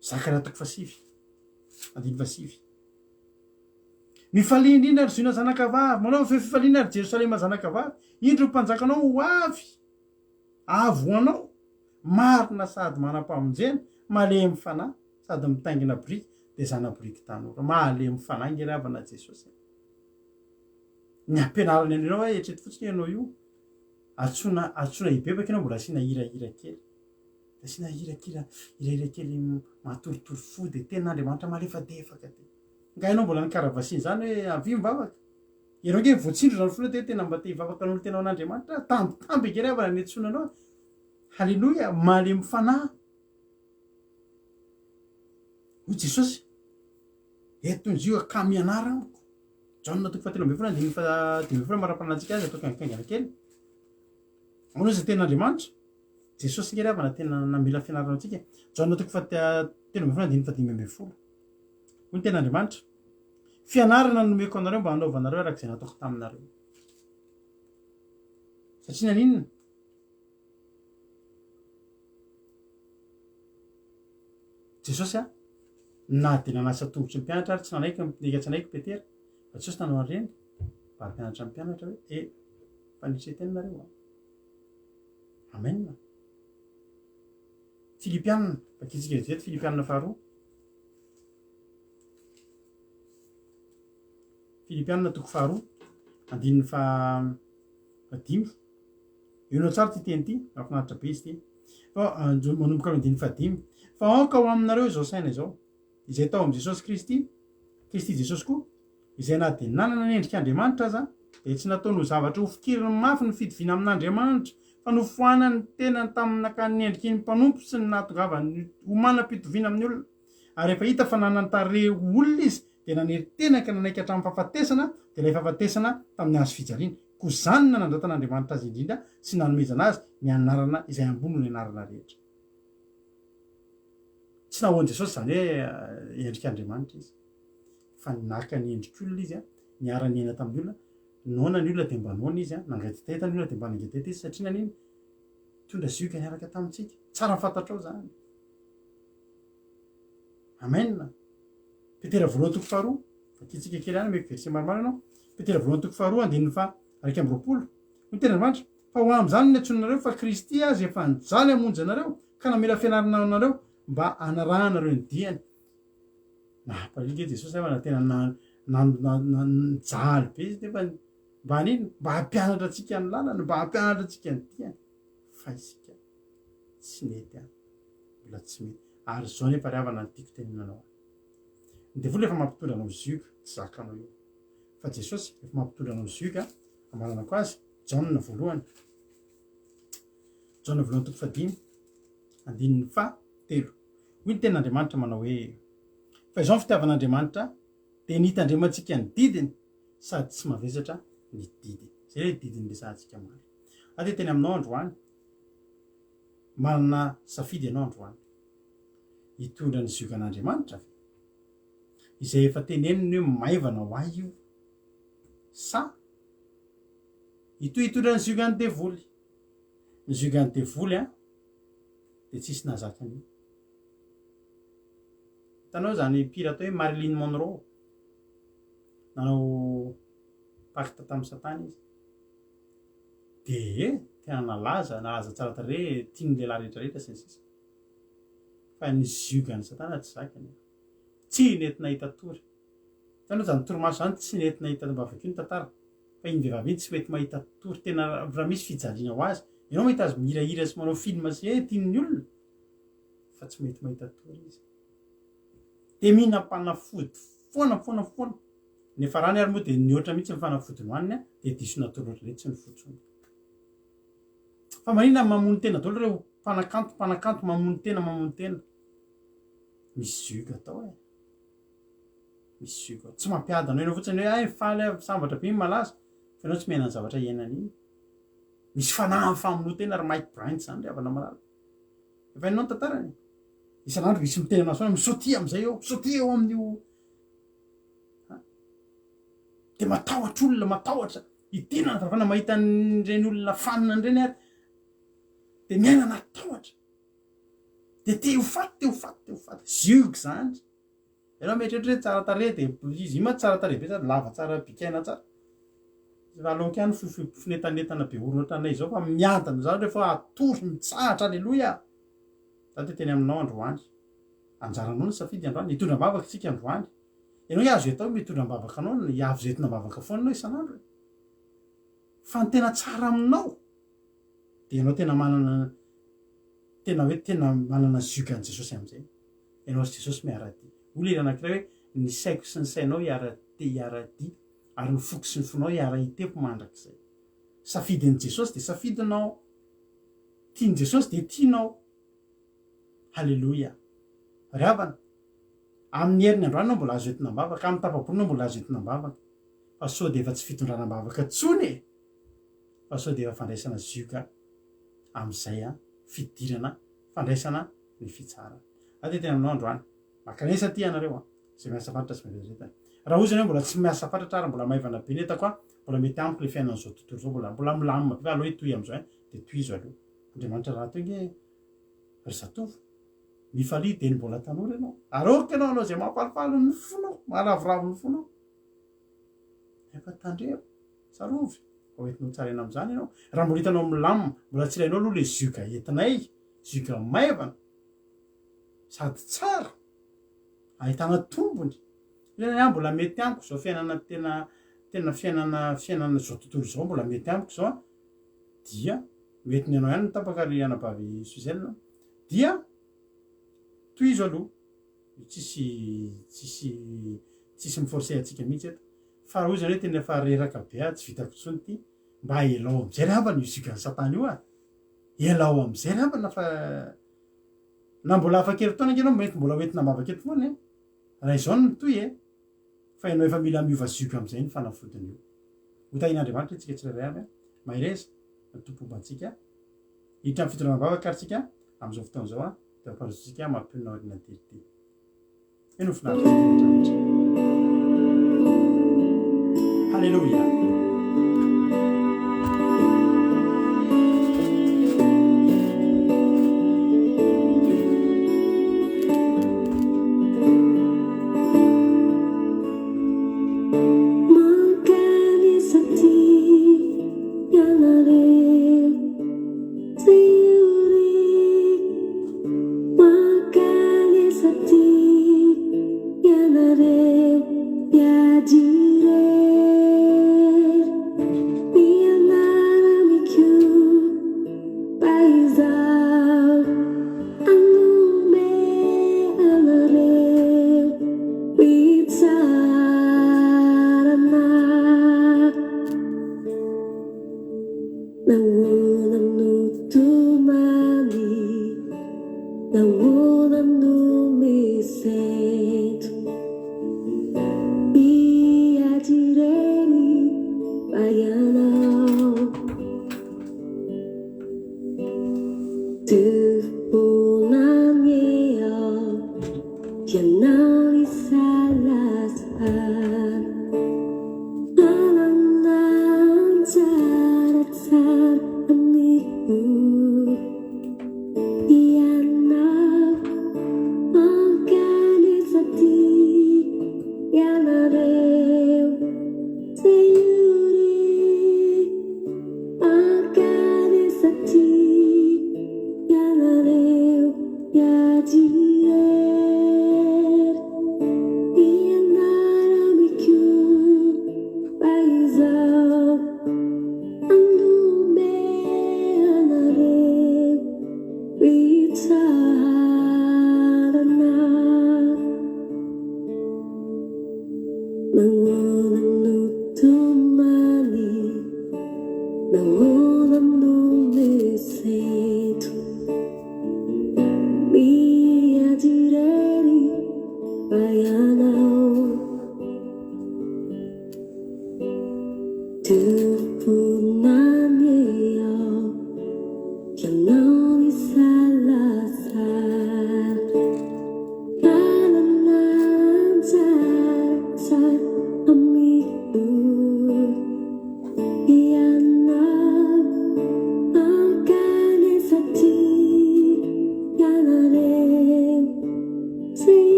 Zakara 7:5 mifalia indrindra ary zoina zanakavavy, manao fe fifaliana ary Jerosalema zanakavavy, indro mpanjakanao ho avy avoanao marina sady manam-pamonjena, malemy fanahy sady mitaingina biriky de zanabiriky tanora. Malemy fanahy nge ravana Jesosy. Ny ampianarany anao hoe etreto fotsiny ianao io atsona hibebaka ianao mbola asiana hirahira kely, asiana hirahira kely matoritory fo de ten'Andriamanitra malefadefaka te. Nga ianao mbola nikaravasiny zany hoe avy mivavaka, ianao nge voatsindro zany foana tena mba te hivavaka n'olo tena an'Andriamanitra, tambitamby nge ravana ny antsonanao. Halleloia, malemy fanahy hoy Jesosy. Eton'izy io akamy ianara amiko. Jaona 7:10 mara-panantsika azy atao kaingana kely. Manao izay ten'Andriamanitra. Jesosy nge ravana tena namela fianarana antsika. Jaona 7:10 hoy ten'Andriamanitra, fianarana nomeko anareo mba hanaovanareo araka izay nataoko taminareo. Satria naninona? Jesosy na de nanasa tongotry ny mpianatra ary tsy nanaiky tsy nanaiky Petera, fa Jesosy nanao an'ireny mba hampianatra ny mpianatra hoe fanitretenareo. Amen. Filipianina, fakitsika veto Filipianina 2. Filipianina 2:5. Io tsara ty teny ty, mahafinaritra be izy ty. Fa manomboka amin'ny 5. Fa aoka ho aminareo izao saina izao, izay tao amin'ny Jesosy Kristy Jesosy koa, izay na de nanana ny endrika Andriamanitra aza de tsy nataony ho zavatra ho fikiriny mafy ny fidivina amin'Andriamanitra, fa nofohanany tenany tamin'nakany ny endriky ny mpanompo sy ny nahatongavany ho manam-pitoviana amin'ny olona. Ary efa hita fa nanantare olona izy de naneritena ka nanaiky hatramin'ny fahafatesana, de ilay fahafatesana tamin'ny hazo fijaliana. Ko zany nanandratan'Andriamanitra azy indrindra sy nanomezana azy ny anarana izay ambony ny anarana rehetra. Tsy nahoan'i Jesosy zany hoe endrika Andriamanitra izy, fa naka ny endrik'olona izy, niara ny aina tamin'ny olona, noana ny olona de mba noana izy, nangatitahita ny olona de mba nangatitahita izy, satria naniny tondra zioka niaraka tamintsika. Tsara fantatrao zany. Amen. Petera 1:2, fakitsika kely any meko verset maromaro ianao. Petera 1:2 ny ten'Andriamanitra, fa ho amin'izany ny antsonanareo fa Kristy azy efa nijaly hamonjy anareo ka namela fianarana anareo mba anarahanareo ny diany. Paritike Jesosy avana tena nijaly be izy defa mba nino, mba hampianatra antsika ny lalana, mba hampianatra antsika ny diany. Fa isika tsy mety mbola tsy mety. Ary zao nefa ry havana ny tiako teninanao. Ny devoly efa mampitondra anao zioka, tsy zakanao io. Fa Jesosy efa mampitondra anao zioka, amanana ko azy. Jaona 1. Jaona 1:5. Hoy ny ten'Andriamanitra manao hoe, fa izao ny fitiavan'Andriamanitra de nitandremantsika ny didiny sady tsy mavesatra ny didiny. Zay hoe didiny resahantsika maro. Ade teny aminao androany, manana safidy ianao androany, hitondra ny ziokan'Andriamanitra izay efa teneniny hoe maivana ho ahy io, sa hitondra ny ziokan'ny devoly. Ny ziokan'ny devoly de tsisy nazakany. Hitanao zany mpira atao hoe Marilyn Monroe, nanao pacte tamin'ny Satana izy, de tena nalaza tsara tare tiany lehilahy rehetrarehetra sy ny sisa. Fa ny ziokan'ny Satana tsy zakany, tsy nentina hitatory. Hitanao zany torimaso zany tsy nentina hitatory ny tantara, fa iny vehivavy iny tsy mety mahita tory, tena raha misy fijaliana ho azy, ianao mahita azy mihirahira sy manao film sy tian'ny olona, fa tsy mety mahita tory izy. De mihina-panafody foana. Nefa rany ary moa de ny oatra mihitsy ny fanafody nohaniny de diso natory rehetra ny fotsony. fa maninona mamono tena daholo reo mpanakanto mamono tena misy zioka atao misy zioka tsy mampiadana enao fotsiny hoe faly sambatra be malaza fa enao tsy mihena ny zavatra iainan'iny misy fanahy ny famonoa tena ary Mike Bryant zany ry havana malala efa hainao ny tantarany isan'andro misy miteny anazy misaotia am'izay eo misaotia eo amin'io de matahotra olona matahotra itenana travana mahita nireny olona fanina nireny ary de miaina natahotra de te ho faty zioky zany ianao mieritreritra tsara tarehy de izy ma tsara tarehy be sady lava tsara bikaina tsara aloka ihany finetanetana be orona ohatranay zao fa miantana zany rehefa atory mitsahatra alleloia za te teny aminao androany anjaranao ny safidy androany hitondram-bavaka tsika androany ianao iazo atao mitondram-bavaka anao iavo zetina-bavaka foana anao isan'andro fa ny tena tsara aminao de ianao tena manana zioka an' Jesosy am'izay ianao sy Jesosy miara-dy olona anankiray hoe ny saiko sy ny sainao hiara-dy ary ny foko sy ny fonao hiara-itepo mandrak'izay safidin'i Jesosy de safidinao tiany Jesosy de tianao halleloia ry havana amin'ny herin'ny androany nao mbola azo entina-bavaka amin'ny tapabolonao mbola azo entina-bavaka fa sao de efa tsy fitondranam-bavaka tsony fa sao de efa fandraisana zioka am'izay fidirana fandraisana ny fitsara ade tena aminao androany makanesa ty anareo zay miasa fatratra sy mirezetany raha ozany hoe mbola tsy miasa fatratra ary mbola maivana be netako mbola mety amiko le fiainan'izao tontolo zao mbola milamina be aloha toy am'izao de toizo aloha andriamanitra raha toy nge ry zatovo mifaly de ny mbola tanora ianao aroka anao zay mampalipalo ny fonao maharavoravo ny fonao efa tandreo sarovy oentinao tsaraina am'izany ianao raha mbola hitanao milamina mbola tsy ilainao aloha le zioka entinay zioka maivana sady tsara ahitana tombony mbola mety amiko zao fiainana tena fiainana zao tontolo zao mbola mety amiko zao dia mety ny anao ihany nitapakary anabavy Suzelina dia toizo aloha tsisy miforce atsika mihitsy eto fa raha ozany hoe tena efa reraka be tsy vitako tsony ty mba elao am'izay ry havana io ziokan'ny satana io elao am'izay ry havana fa na mbola afakely fotoana angenao mety mbola hoentina-bavaka eto foana raha izao no mitoy fa ianao efa mila miova zioka am'izay ny fanafodiny io hotahin'Andriamanitra tsika tsirairay avy mahereza ny tompobantsika hiditra amin'ny fitondranam-bavaka ary tsika am'izao fotoana zao de amparotsika mampionao arina derity eno finaritra halleloia Naona mnume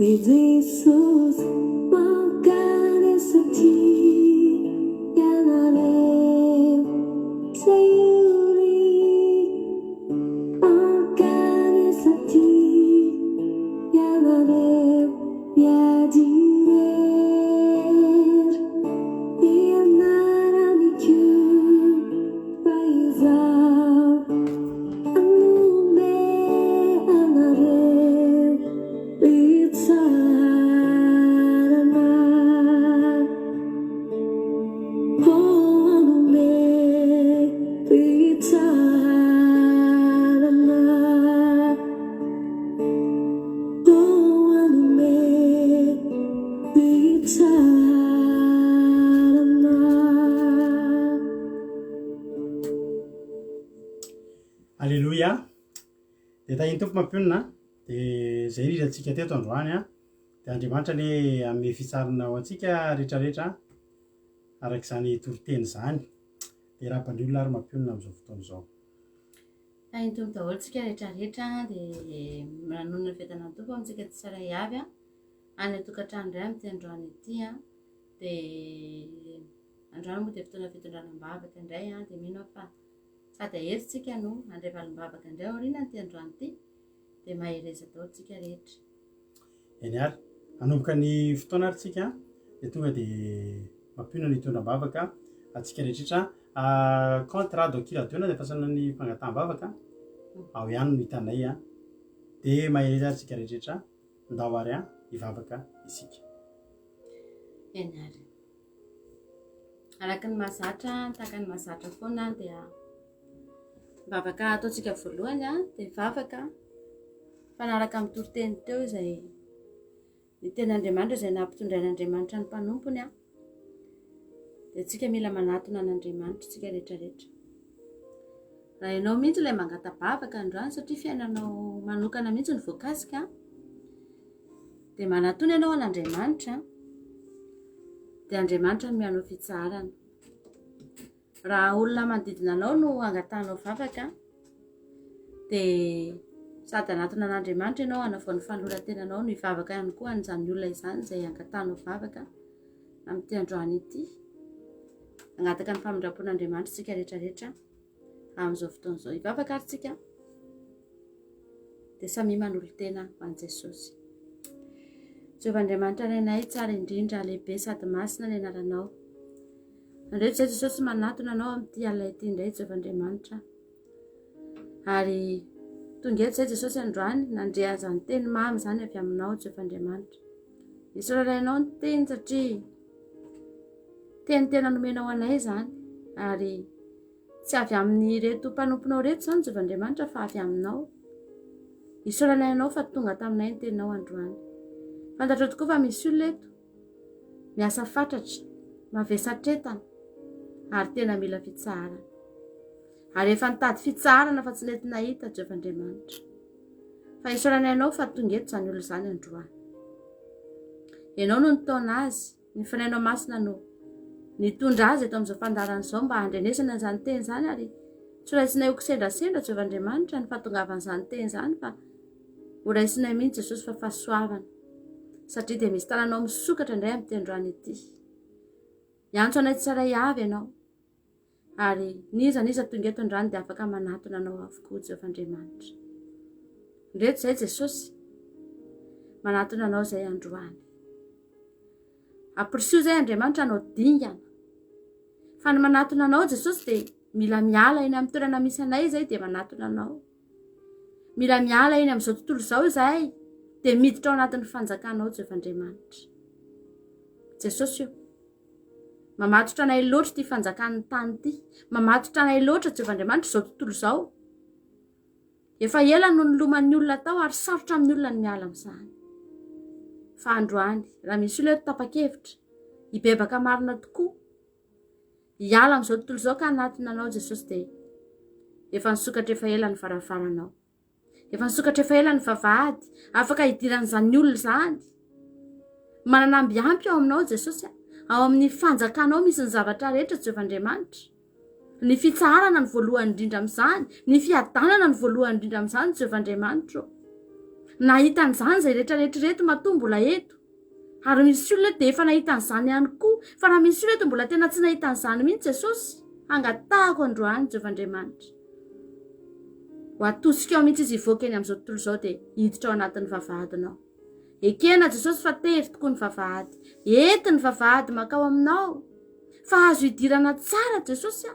Jesus, makanesati yanareu sayuri makanesati yanareu yadir yanaramiku paizau anume anareu bitsarana anume bitsarana anume bitsarana. Alleluia. Dia tahiny tompo mampionina dia zay rira antsika teto androany dia Andriamanitra ny amin'ny fitsarana ho antsika rehetrarehetra arak'izany toriteny izany dia raha-ban'ny olona ary mampionina amin'izao fotoana izao. Tahiny tompo daholo tsika rehetrarehetra dia manonona fiadanan'ny tompo amintsika tsy tsara avy any atokantrano iray amin'ity androany ity dia androany moa dia fotoana fitondranam-bavaka indray dia mino fa sady aherintsika no andray valim-bavaka indray aoriana ity androany ity dia mahereza daholo tsika rehetra. Eny ary hanomboka ny fotoana ary tsika dia tonga dia mampionina ny hitondram-bavaka atsika rehetrarehetra. Contrat d'oculation dia fasana ny fangataham-bavaka ao ihany no hitanay dia mahereza ary tsika rehetrarehetra ndao ary hivavaka isika. Eny ary araka ny mahazatra tahaka ny mahazatra foana dia vavaka ataontsika voalohany dia vavaka fanaraka amin'ny toriteny teo izay ny ten'Andriamanitra izay nampitondrain'Andriamanitra ny mpanompony dia tsika mila manatona an'Andriamanitra tsika rehetrarehetra. Raha ianao mihitsy ilay mangata-bavaka androany satria fiainanao manokana mihitsy ny voakasika dia manatona ianao an'Andriamanitra dia Andriamanitra no mianao fitsarana. Raha olona manodidina anao no angatanao vavaka dia sady anatona an'Andriamanitra ianao hanavao ny fanoloran-tenanao no hivavaka ihany koa an'izany olona izany izay angatanao vavaka amin'ity androany ity. Angataka ny famindrapon'Andriamanitra tsika rehetrarehetra amin'izao fotoana izao. Hivavaka ary tsika dia samy manolo-tena ho an'i Jesosy. Jehovah Andriamanitra renay tsara indrindra lehibe sady masina ny anaranao. Andreo izay Jesosy manatona anao amin'ity alina ity indray Jehovah Andriamanitra. Ary tonga eto izay Jesosy androany nandre azany teny mamy izany avy aminao Jehovah Andriamanitra. Israelainao ny teny satria teny tena nomenao anay izany ary tsy avy amin'ny reto mpanomponao reto izany Jehovah Andriamanitra fa avy aminao. Israelainao fa tonga taminay ny teninao androany. Fantatrao tokoa fa misy olona eto miasa fatratra, mavesatretana ary tena mila fitsarana. Ary efa nitady fitsarana fa tsy nety nahita Jehovah Andriamanitra. Fa isaorananao fa tonga eto izany olona izany androany. Ianao no nitaona azy, ny fanainao masina no nitondra azy eto amin'izao fandarana izao mba handrenesana izany teny izany ary tsy raisinay ho kisendrasendra Jehovah Andriamanitra ny fahatongavan'izany teny izany fa ho raisinay mihitsy Jesosy fa fahasoavana. Satria dia misy tananao misokatra indray amin'ity androany ity. Iantso anay tsara avy ianao ary niza tonga eto androany dia afaka manatona anao avokoa Jehovah Andriamanitra. Ndreto izay Jesosy manatona anao izay androany. Ampirisiho izay Andriamanitra anao dingana. Fa ny manatona anao Jesosy dia mila miala eny amin'ny toerana misy anay izay dia manatona anao. Mila miala eny amin'izao tontolo izao izay dia miditra ao anatin'ny fanjakanao Jehovah Andriamanitra. Jesosy io mamatotra anay loatra ity fanjakan'ny tany ity. Mamatotra anay loatra Jehovah Andriamanitra izao tontolo izao. Efa ela no niloman'ny olona tao ary sarotra amin'ny olona ny miala amin'izany. Fa androany raha misy olona eto tapa-kevitra hibebaka marina tokoa hiala amin'izao tontolo izao ka anatona anao Jesosy dia efa nisokatra efa ela ny varavaranao. Efa nisokatra efa ela ny vavahady afaka hidiran'izany olona izany. Mananamby ampy ao aminao Jesosy ao amin'ny fanjakanao misy ny zavatra rehetra Jehovah Andriamanitra. Ny fitsarana ny voalohany indrindra amin'izany, ny fiadanana ny voalohany indrindra amin'izany Jehovah Andriamanitra. nahitan'izany zay rehetrarehetrareto matoa mbola eto ary misy olona de efa nahitan'izany ihany koa fa raha misy olona eto mbola tena tsy nahitan'izany mihitsy Jesosy hangatahako androany Jehovandriamanitra ho atosika ao mihitsy izy ivoaka eny amin'izao tontolo izao dia hiditra ao anatin'ny vavahadinao. Ekena Jesosy fa tery tokoa ny vavahady, enti ny vavahady makao aminao fa azo hidirana tsara Jesosy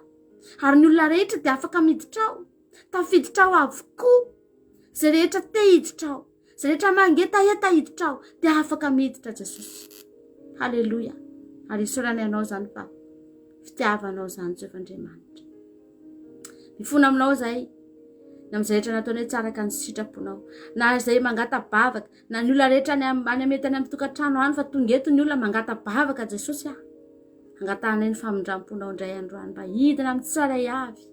ary ny olona rehetra dia afaka miditra ao, tafiditra ao avokoa, zay rehetra te hiditra ao, zay rehetra mangetaheta hiditra ao dia afaka miditra Jesosy. Haleloia. Ary isorany anao zany fa fitiavanao zany Jehovandriamanitra. Mifona aminao zay na amin'izay rehetra nataony hoe tsara ka ny sitraponao, na izay mangata-bavaka, na ny olona rehetra any ametany amin'ny tokantrano any fa tonga eto ny olona mangata-bavaka Jesosy angatahanay ny famindramponao indray androany mba hidina amin'ny tsiray avy,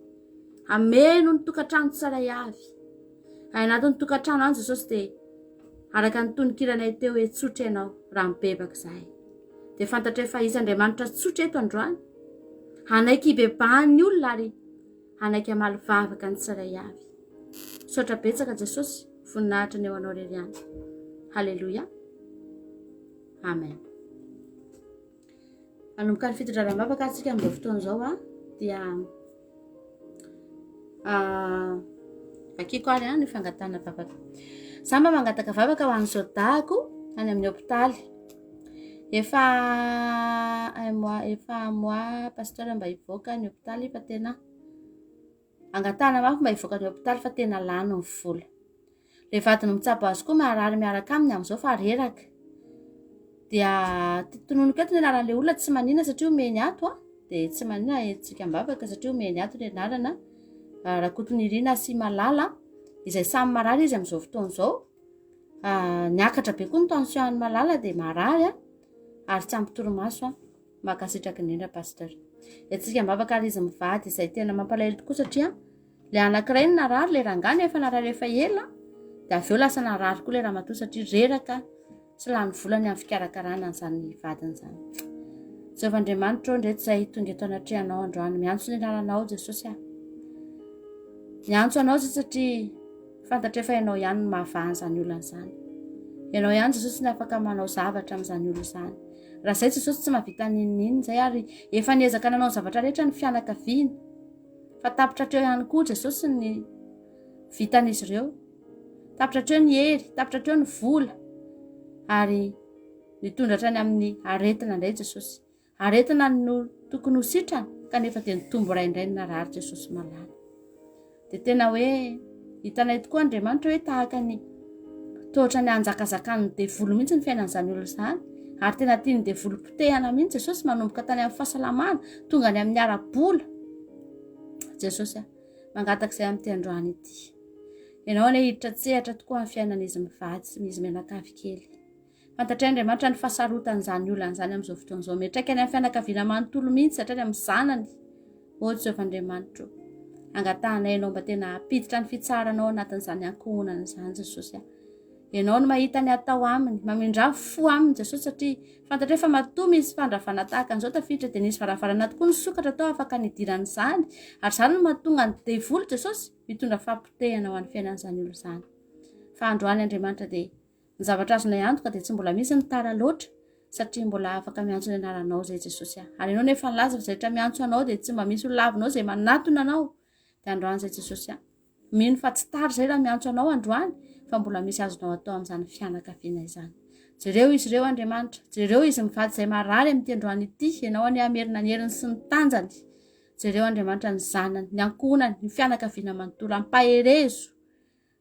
ameno ny tokantrano tsiray avy. Anatin'ny tokantrano any Jesosy dia araka ny tonokiranay teo hoe tsotra ianao raha mibebaka izahay. Dia fantatra efa izy Andriamanitra tsotra eto androany, anaiky hibebahan'ny olona ary anaiky hamaly vavaka ny tsiray avy. Sotra betsaka Jesosy, voninahitra ny eo anao rery any. Haleloia. Amen. Manomboka ny fitondraram-bavaka antsika amin'izao fotoan'izao dia vakiko ary ny fangatana vavaka. Samba mangataka vavaka ho an'izao dahako any amin'ny hôpitaly. Efa mois pasteur mba hivoaka ny hôpitaly fa tena angatana mafy mba hivoaka ny hôpitaly fa tena lany ny vola. Le vadiny mitsabo azy koa maharary miaraka aminy amin'izao fa reraka. Dia tononoko eto ny anaran'ilay olona tsy manina satria omeny ato dia tsy manina etsika mbavaka satria omeny ato ny anarana Rakotony Irina sy Malala izay samy marary izy amin'izao fotoan'izao. Niakatra be koa ny tension any Malala dia marary ary tsy ampy torimaso makasitraky indrindra pasteur. Etsika mbavaka ary izy mivady izay tena mampalahelo tokoa satria le anankiray ny narary le rangany efa narary efa ela dia avy eo lasa narary koa le ramatoa satria reraka sy lany volany amin'ny fikarakarana an'izany vadiny izany. Jehovandriamanitra ndreto izay tonga eto anatrehanao androany, miantso ny anaranao Jesosy miantso anao satria fantatra efa ianao ihany ny mahavaha an'izany olona izany. Ianao ihany Jesosy ny afaka manao zavatra amin'izany olona izany. Raha izay Jesosy tsy mahavita ninninina izay ary efa niezaka nanao ny zavatra rehetra ny fianakaviany fa tapitra hatreo ihany koa Jesosy ny vitan'izy ireo. Tapitra hatreo ny hery, tapitra hatreo ny vola ary nitondratra any amin'ny aretina indray Jesosy. Aretina no tokony ho sitrana kanefa dia nitombo raindray ny narary Jesosy malala. Dia tena hoe hitanay tokoa Andriamanitra hoe tahaka ny tohatra ny anjakazakany ny devolo mihitsy ny fiainan'izany olona izany ary tena tia ny devolo potehana mihitsy Jesosy manomboka tany amin'ny fahasalamana tonga any amin'ny ara-bola. Jesosy mangataka izay amin'ity androany ity. Ianao ny hiditra tsehatra tokoa amin'ny fiainan'izy mivady sy izy mianakavy kely. Fantatra Andriamanitra ny fahasarotan'izany olona izany amin'izao fotoan'izao. Metraika any amin'ny fianakaviana manontolo mihitsy satria amin'ny zanany. O Jehovandriamanitra, angatahanay ianao mba tena hampiditra ny fitsaranao anatin'izany ankohonana izany Jesosy. Ianao no mahita ny atao aminy, mamindra fo aminy Jesosy satria fantatra efa matoa misy fandravana tahaka an'izao tafiditra dia nisy varavarana tokoa ny sokatra tao afaka nidirana izany ary izany no mahatonga ny devolo Jesosy mitondra fampotehana ho an'ny fiainan'izany olona izany. Fa androany Andriamanitra dia ny zavatra azonay antoka dia tsy mbola misy ny tara loatra satria mbola afaka miantso ny anaranao izay Jesosy. Ary ianao nefa nilaza fa rehetra miantso anao dia tsy mba misy olona avinao izay manatona anao. Dia androany izay Jesosy mino fa tsy tara izay raha miantso anao androany fa mbola misy azonao atao amin'izany fianakaviana izany. Jereo izy ireo Andriamanitra, jereo izy mivady izay marary amin'ity androany ity, ianao any amerina ny heriny sy ny tanjany. Jereo Andriamanitra ny zanany, ny ankohonany, ny fianakaviana manontolo ampaherezo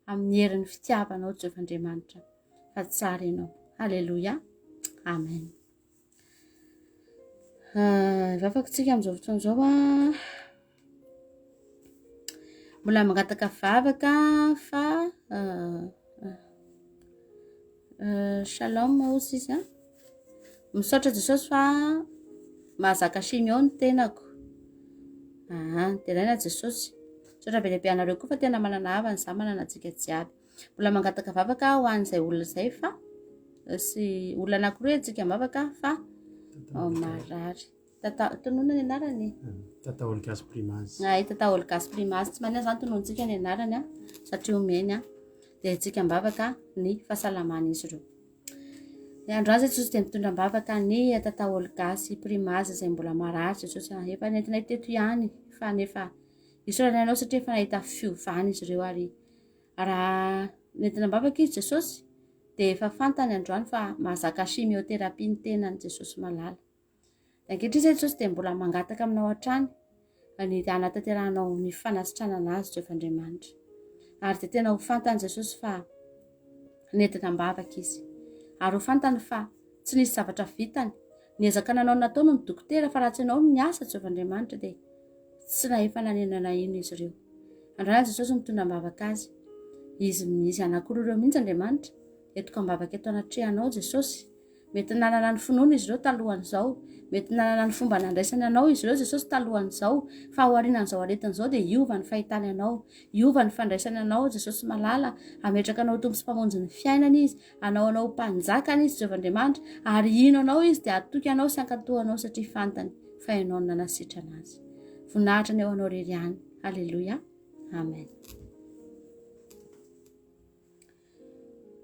amin'ny herin'ny fitiavanao Jehovandriamanitra. Fa tsara ianao. Haleloia. Amen. Vavakantsika amin'izao fotoan'izao mbola mangataka vavaka fa shalom ozy izy misaotra Jesosy fa mahazaka simeo ny tenako. Dia raina Jesosy, misaotra be lehibe anareo koa fa tena manana havany za manana antsika jiaby. Mbola mangataka vavaka ho an'izay olona izay fa sy olona anankiroa antsika mavaka fa marary. Tonona ny anarany Tata Olgasy Primazy. Tata Olgasy Primazy tsy manina izany tonontsika ny anarany satria omeny dia tsika mbavaka ny fahasalaman'izy ireo. Androany Jesosy dia mitondra mbavaka ny tata Olgasy primazy izay mbola marary Jesosy efa nentinay teto ihany fa nefa isorana ianao satria efa nahita fiovana izy ireo ary raha nentina mbavaka izy Jesosy dia efa fantany androany fa mahazaka chimiothérapie ny tenany Jesosy malala. Ankehitriny Jesosy dia mbola mangataka aminao hatrany ny hanatanteranao ny fanasitranana azy Jehovandriamanitra. Ary dia tena ho fantany Jesosy fa nentina mbavaka izy. Ary ho fantany fa tsy nisy zavatra vitany. Niezaka nanao nataony ny dokotera fa raha tsy ianao ny asa Jehovandriamanitra dia tsy nahefa nanenana ino izy ireo. Androany Jesosy mitondra mbavaka azy. Izy misy anankiroa ireo mihitsy Andriamanitra. Etoko mbavaka eto anatrehanao Jesosy. Mety nanana ny finoana izy ireo talohan'izao. Mety nanana ny fomba nandraisany anao izy ireo Jesosy talohan'izao. Fa ao aorianan'izao aretin'izao dia hiova ny fahitany anao. Hiova ny fandraisany anao Jesosy malala. Ametraka anao tompo sy mpamonjy ny fiainana izy. Anao mpanjakana izy Jehovandriamanitra. Ary ino anao izy dia atoky anao sy ankatohanao satria fantany fa ianao no nanasitrana azy. Voninahitra ny eo anao rery ihany. Halleluja. Amen.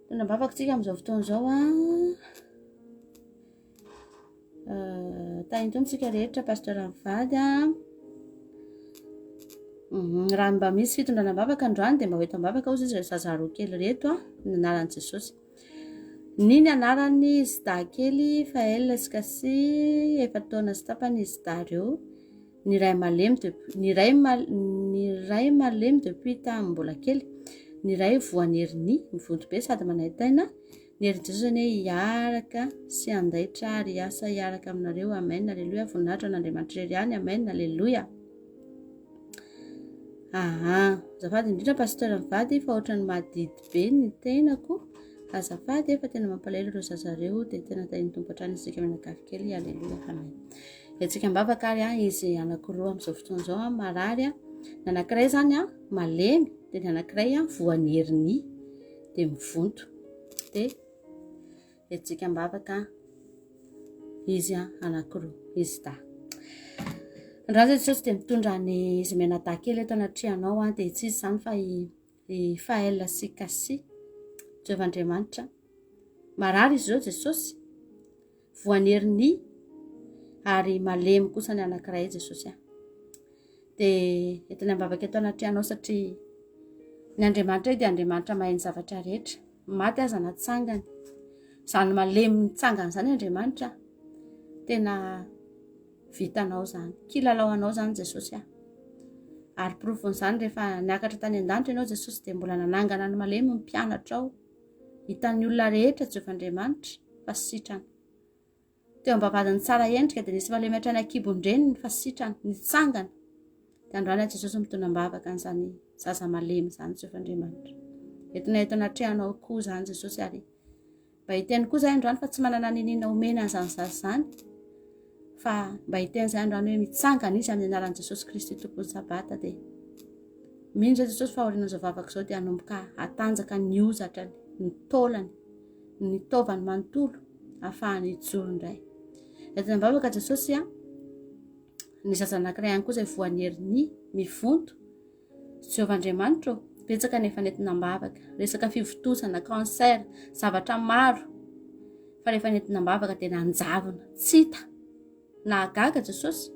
Tondra mbavaka tsika amin'izao fotoan'izao tahintontsika rehetra pasteur mivady raha mba misy fitondrana mbavaka androany dia mba hoeto mbavaka ozy izy zazaroa kely reto ny anaran'i Jesosy. Niny anarany Zidakely Fael Sikasy 7 taona sy tapany Zidareo. Ny ray malemy depuis tamin'ny mbola kely. Ny ray voan'Eriny mivonto be sady manahitaina. Ny herin Jesosy ane hiaraka sy andaitra ary hiasa hiaraka aminareo. Amen. Alleluia. Voninahitra n'Andriamanitra irery ihany. Amen. Alleluia. Azafady indrindra pasteur mivady fa ohatrany mahadidy be ny tenako. Azafady efa tena mampalahelo ireo zazareo dia tena tahiny tompo hatrany isika mianakavy kely. Alleluia. Amen. Etsika mbavaka ary izy anankiroa amin'izao fotoan'izao marary. Ny anankiray zany malemy dia ny anankiray voan'Eriny dia mivonto. Dia etsika mbavaka izy anankiroa izy ta. Raha Jesosy dia mitondra ny izy menadakely eto anatrehanao dia tsy izy zany fa i Fael Sikasy Jehovandriamanitra. Marary izy ireo Jesosy. Voan'Eriny ary malemy kosa ny anankiray Jesosy. Dia entiny mbavaka eto anatrehanao satria ny Andriamanitra dia Andriamanitra mahay ny zavatra rehetra. Maty aza natsangany. Zany malemy nitsangany zany Andriamanitra. Tena vitanao zany. Kilalaonao zany Jesosy. Ary profon'izany rehefa niakatra tany an-danitra ianao Jesosy dia mbola nanangana ny malemy ny mpianatra ao. Hitan'ny olona rehetra Jehovandriamanitra fa sitrana. Teo ambavadiny tsara endrika dia nisy malemy hatrany an-kibon-dreny ny fasitrana, nitsangana. Dia androany Jesosy mitondra mbavaka an'izany zaza malemy zany Jehovandriamanitra. Entina eto anatrehanao koa zany Jesosy ary mba hiteny koa zay androany fa tsy manana ninina omena an'izany zaza zany. Fa mba hiteny zay androany hoe mitsangana izy amin'ny anaran'i Jesosy Kristy tompony sabata dia mindra Jesosy fa aorian'izao vavaka izao dia hanomboka hatanjaka ny ozatrany, ny taolany, ny taovany manontolo ahafahany hijoro indray. Entina mbavaka Jesosy ny zaza anankiray ihany koa izay voan'Eriny mivonto. Jehovandriamanitra betsaka nefa nentina mbavaka. Resaka fivotosana, cancer, zavatra maro. Fa rehefa nentina mbavaka dia nanjavona, tsy hita. Nahagaga Jesosy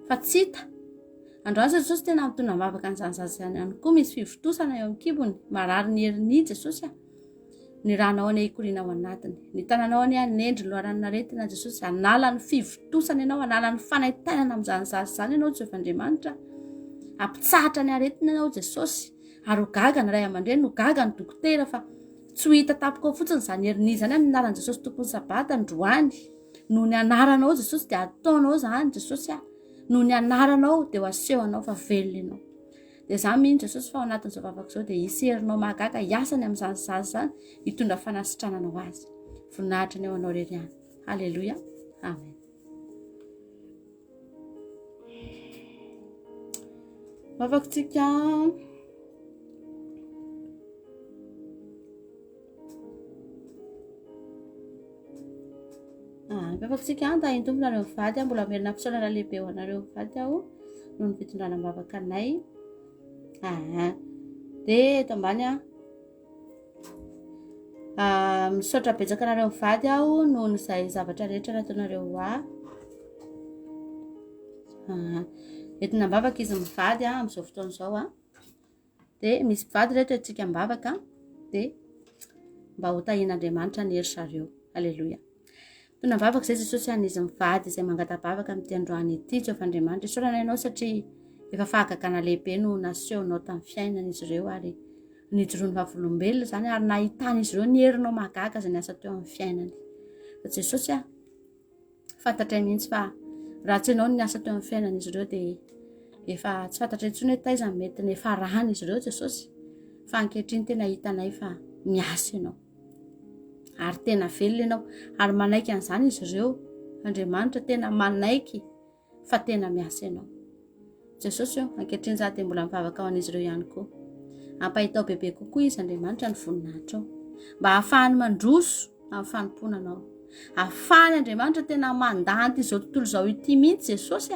fa tsy hita. Androany Jesosy tena mitondra mbavaka an'izany zaza ihany koa misy fivotosana eo amin'ny kibony. Marary ny Eriny Jesosy. Ny ranao any hikoriana ao anatiny. Ny tananao any nendry loharana aretina Jesosy. Anala ny fivotosana ianao, anala ny fanaitainana amin'izany zaza zany ianao Jehovandriamanitra. Ampitsahatra ny aretina ianao Jesosy. Ary ho gaga ny ray aman-dreny, ho gaga ny dokotera fa tsy ho hita tapika ao fotsiny izany Eriny zany amin'ny anaran'i Jesosy tompony sabata androany. Noho ny anaranao Jesosy dia ataonao zany Jesosy. Noho ny anaranao dia ho asehonao fa velona ianao. Dia izany mihitsy Jesosy fa ao anatin'izao vavaka izao dia hiserinao mahagaga hiasany amin'izany zaza zany hitondra fanasitranana ho azy. Voninahitra ny eo anao rery ihany. Halleluja. Amen. Vavakantsika vavakantsika tahiny tompo nareo mivady mbola merina fisaorana lehibe ho anareo mivady aho noho ny fitondrana mbavaka anay. Dia eto ambany misaotra betsaka anareo mivady aho noho n'izay zavatra rehetra nataonareo entina mbavaka izy mivady amin'izao fotoana izao dia misy mpivady rehetra antsika mivavaka dia mba ho tahian'Andriamanitra ny hery zareo. Aleloia. Tona mivavaka izay Jesosy izy mivady izay mangata-bavaka amin'ity androany ity. Jehovah Andriamanitra isaorana ianao satria efa fahagagana lehibe no nasehonao tamin'ny fiainan'izy ireo ary nijoroany vavolombelona izany ary nahitan'izy ireo ny herinao mahagaga izay niasa teo amin'ny fiainany. Jesosy fantatray mihitsy fa raha tsy ianao no niasa teo amin'ny fiainan'izy ireo dia efa tsy fantatra intsony hoe taiza mety ny efa rahan'izy ireo Jesosy, fa ankehitriny tena hitanay fa miasa ianao ary tena velona ianao ary manaiky an'izany izy ireo. Andriamanitra tena manaiky fa tena miasa ianao Jesosy. Ankehitriny za dia mbola mivavaka ao an'izy ireo ihany koa. Ampahitao bebe kokoa izy Andriamanitra ny voninahitra ao mba hahafahany mandroso amin'ny fanomponanao, ahafahany Andriamanitra tena mandanty izao tontolo izao ity mihitsy Jesosy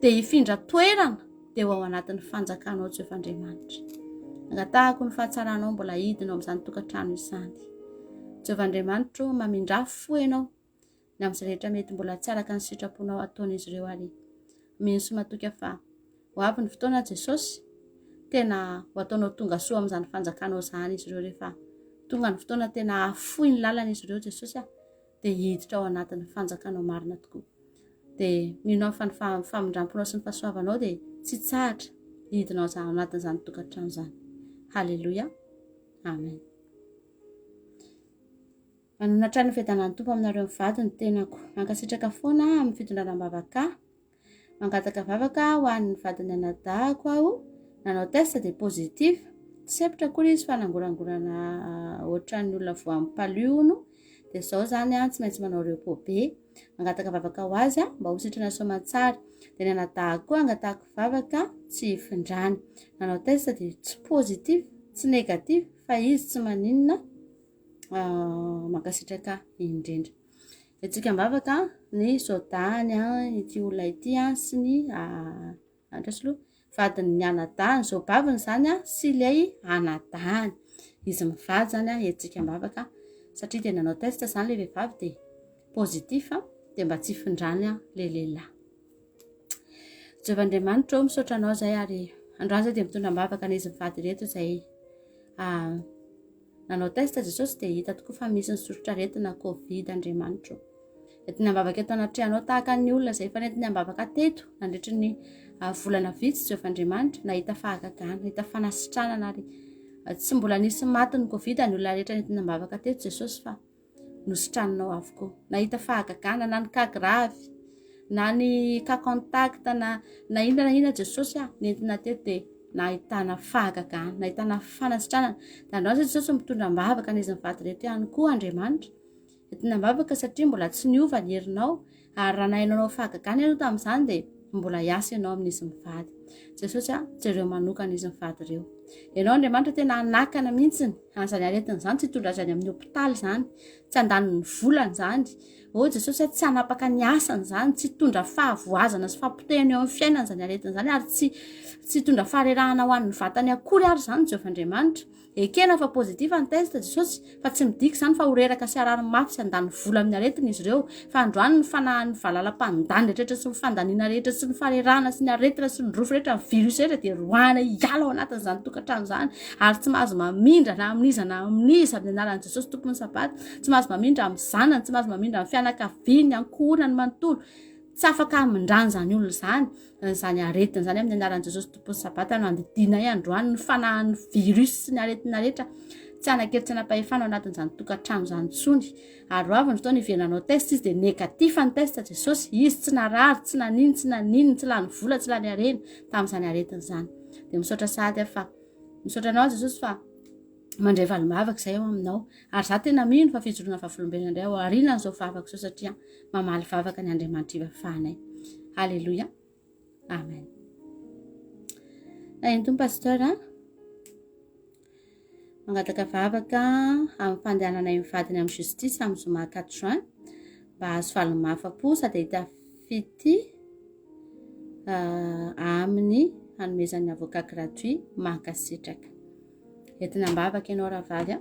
dia hifindra toerana dia ho ao anatin'ny fanjakanao Jehovah Andriamanitra. Angatahako ny fahatsaranao mbola hidinao amin'izany tokantrano izany Jehovah Andriamanitra. Mamindra fo ianao ny amin'izay rehetra mety mbola tsy araka ny sitraponao ataon'izy ireo ary mino sy matoka fa ho avy ny fotoana Jesosy tena ho ataonao tonga soa amin'izany fanjakanao izany izy ireo. Rehefa tonga ny fotoana tena afoy ny lalana izy ireo Jesosy dia hiditra ao anatin'ny fanjakanao marina tokoa. Dia mino fa ny famindramponao sy ny fahasoavanao dia tsy tsahatra hidinao ao anatin'izany tokantrano izany. Haleloia. Amen. Manonatra ny fiadanan'ny Tompo aminareo mivady ny tenako. Mankasitraka foana amin'ny fitondranam-bavaka. Mangataka vavaka ho an'ny vadiny anadahako aho. Nanao test dia positif. Tsy sepitra koa izy fa nangorangorana ohatran'ny olona vao amin'ny paliono. Dia izao izany tsy maintsy manao repos be. Mangataka vavaka ho azy mba ho sitrana soamantsara. Dia ny anadahako koa angatahako vavaka tsy hifindrany. Nanao test dia tsy positif, tsy negatif fa izy tsy maninona. Mankasitraka indrindra. Etsika mivavaka ny sodany ity olona ity sy ny andrasoloha vadiny ny anadahany izao baviny izany sy ilay anadahany. Izy mivady zany etsika mivavaka satria dia nanao test izany ilay vehivavy dia positif dia mba tsy hifindrany ilay lehilahy. Jehovah Andriamanitra misaotra anao izay ary androany izay dia mitondra mivavaka n'izy mivady reto izay nanao test Jesosy dia hita tokoa fa misy ny soritra retina Covid. Andriamanitra entina mivavaka eto anatrehanao tahaka ny olona izay efa nentina mivavaka teto nandritry ny volana vitsy Jehovah Andriamanitra. Nahita fahagagana, nahita fanasitranana ary tsy mbola nisy maty ny Covid ny olona rehetra nentina mivavaka teto Jesosy fa nositrananao avokoa. Nahita fahagagana na ny cas grave na ny cas contact na inona Jesosy nentina teto dia nahitana fahagagana, nahitana fanasitranana. Dia androany izay Jesosy mitondra mivavaka n'izy mivady reto ihany koa Andriamanitra entina mivavaka satria mbola tsy niova ny herinao ary raha nahainao fahagagana ianao tamin'izany dia mbola hiasa ianao amin'izy mivady. Jesosy jereo manokana izy mivady ireo. Ianao Andriamanitra tena anakana mihitsiny an'izany aretina izany, tsy hitondra azy any amin'ny hopitaly izany, tsy handaniny volana izany. Jesosy tsy hanapaka ny asany izany, tsy hitondra fahavoazana sy fampotehana eo amin'ny fiainana izany aretina izany ary tsy hitondra faharerahana ho an'ny vatany akory ary izany Jehovah Andriamanitra. Ekena fa pozitiva ny test Jesosy fa tsy midika izany fa ho reraka sy harary mafy sy handany vola amin'ny aretina izy ireo fa androany ny fanahany valalam-pandany rehetra sy ny fandaniana rehetra sy ny faharerahana sy ny aretina sy ny rofo rehetra ny virus rehetra dia roahana hiala ao anatin'izany tokantrano izany ary tsy mahazo mamindra na amin'iza na amin'iza amin'ny anaran'i Jesosy tompony sabaty, tsy mahazo mamindra amin'ny zanany, tsy mahazo mamindra amin'ny fianakaviany, ankohonany, manontolo. Tsy afaka amindrany izany olona izany aretina izany amin'ny anaran'i Jesosy tompony sabaty no andidinay androany ny fanahan'ny virus sy ny aretina rehetra. Tsy hanakely tsy hanapahefana ao anatin'izany tokantrano izany intsony. Ary avy ny fotoana ivelanao test izy dia negatif ny test Jesosy. Izy tsy narary, tsy nanino, tsy lany vola, tsy lany harena tamin'izany aretina izany. Dia misaotra sady fa misaotra anao Jesosy fa mandray valim-bavaka izay eo aminao ary za tena mino fa fijoroana vavolombelona indray ao aorianan'izao vavaka izao satria mamaly vavaka ny Andriamanitra ivafanay. Haleloia. Amen. Iny tompo pasteur mangataka vavaka amin'ny fandehananay mivadiny amin'ny justice amin'ny zoma 4 juin mba hazo fahalalam-mahafa-po sady hita fity amin'ny hanomezan'ny avocat gratuit mankasitraka. Entina mivavaka ianao rahavavy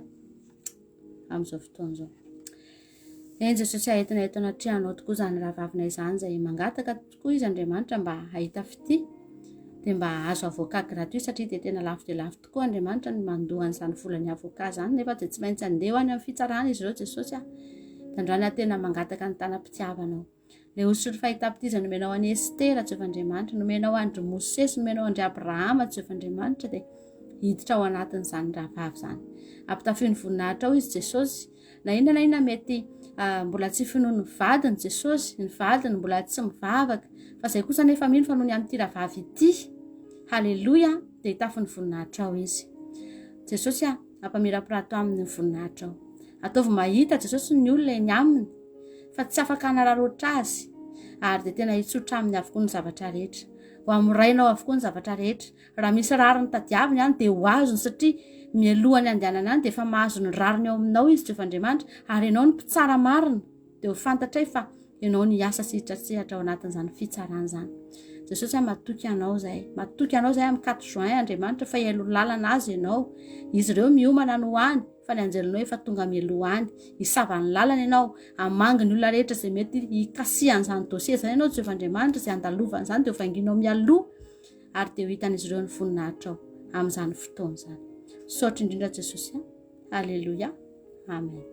amin'izao fotoana zao. Eny Jesosy ahitana eto anaty anao tokoa zany raha vavinay zany zay mangataka tokoa izy Andriamanitra mba hahita fity dia mba azo avoka gratuit satria dia tena lafo dia lafo tokoa Andriamanitra ny mandohany izany volany avoka zany nefa dia tsy maintsy andeha ho any amin'ny fitsarana izy ireo Jesosy Androany tena mangataka ny tanam-pitiavanao. Ilay osotry ny fahita-pitizana nomenao any Estera Jehovah Andriamanitra, nomenao andry Mosesy, nomenao andry Abrahama Jehovah Andriamanitra dia hiditra ao anatin'izany rahavavy zany. Ampitafiany voninahitra ao izy Jesosy. Na inona mety mbola tsy finoany vadiny Jesosy, ny vadiny mbola tsy mivavaka, fa izay kosa nefa mino fa noho ny amin'ity rahavavy ity. Haleloia, dia hitafiny voninahitra ao izy. Jesosy ampamirapiratao amin'ny voninahitra ao. Ataovy mahita Jesosy ny olona eny aminy, fa tsy afaka hanararotra azy, ary dia tena hitsotra aminy avokoa ny zavatra rehetra. Ho amirainao avokoa ny zavatra rehetra. Raha misy rariny tadiaviny any dia ho azony satria mialohany andehanana any dia efa mahazo ny rariny ao aminao izy Jehovah Andriamanitra, ary ianao ny mpitsara marina dia ho fantatra fa ianao ny asa sitratsehatra ao anatin'izany fitsarana izany. Jesosy matoky anao zay amin'ny 4 juin Andriamanitra fa hialoha lalana azy ianao. Izy ireo miomana no hany fa ny anjelinao efa tonga mialoha any, hisavany lalana ianao, hamangy ny olona rehetra izay mety hikasihan'izany dosie zany ianao Jehovah Andriamanitra izay andalovany izany dia ho vanginao mialoha, ary dia ho hitan'izy ireo ny voninahitra ao amin'izany fotoana izany. Saotra indrindra Jesosy. Alleluia. Amen.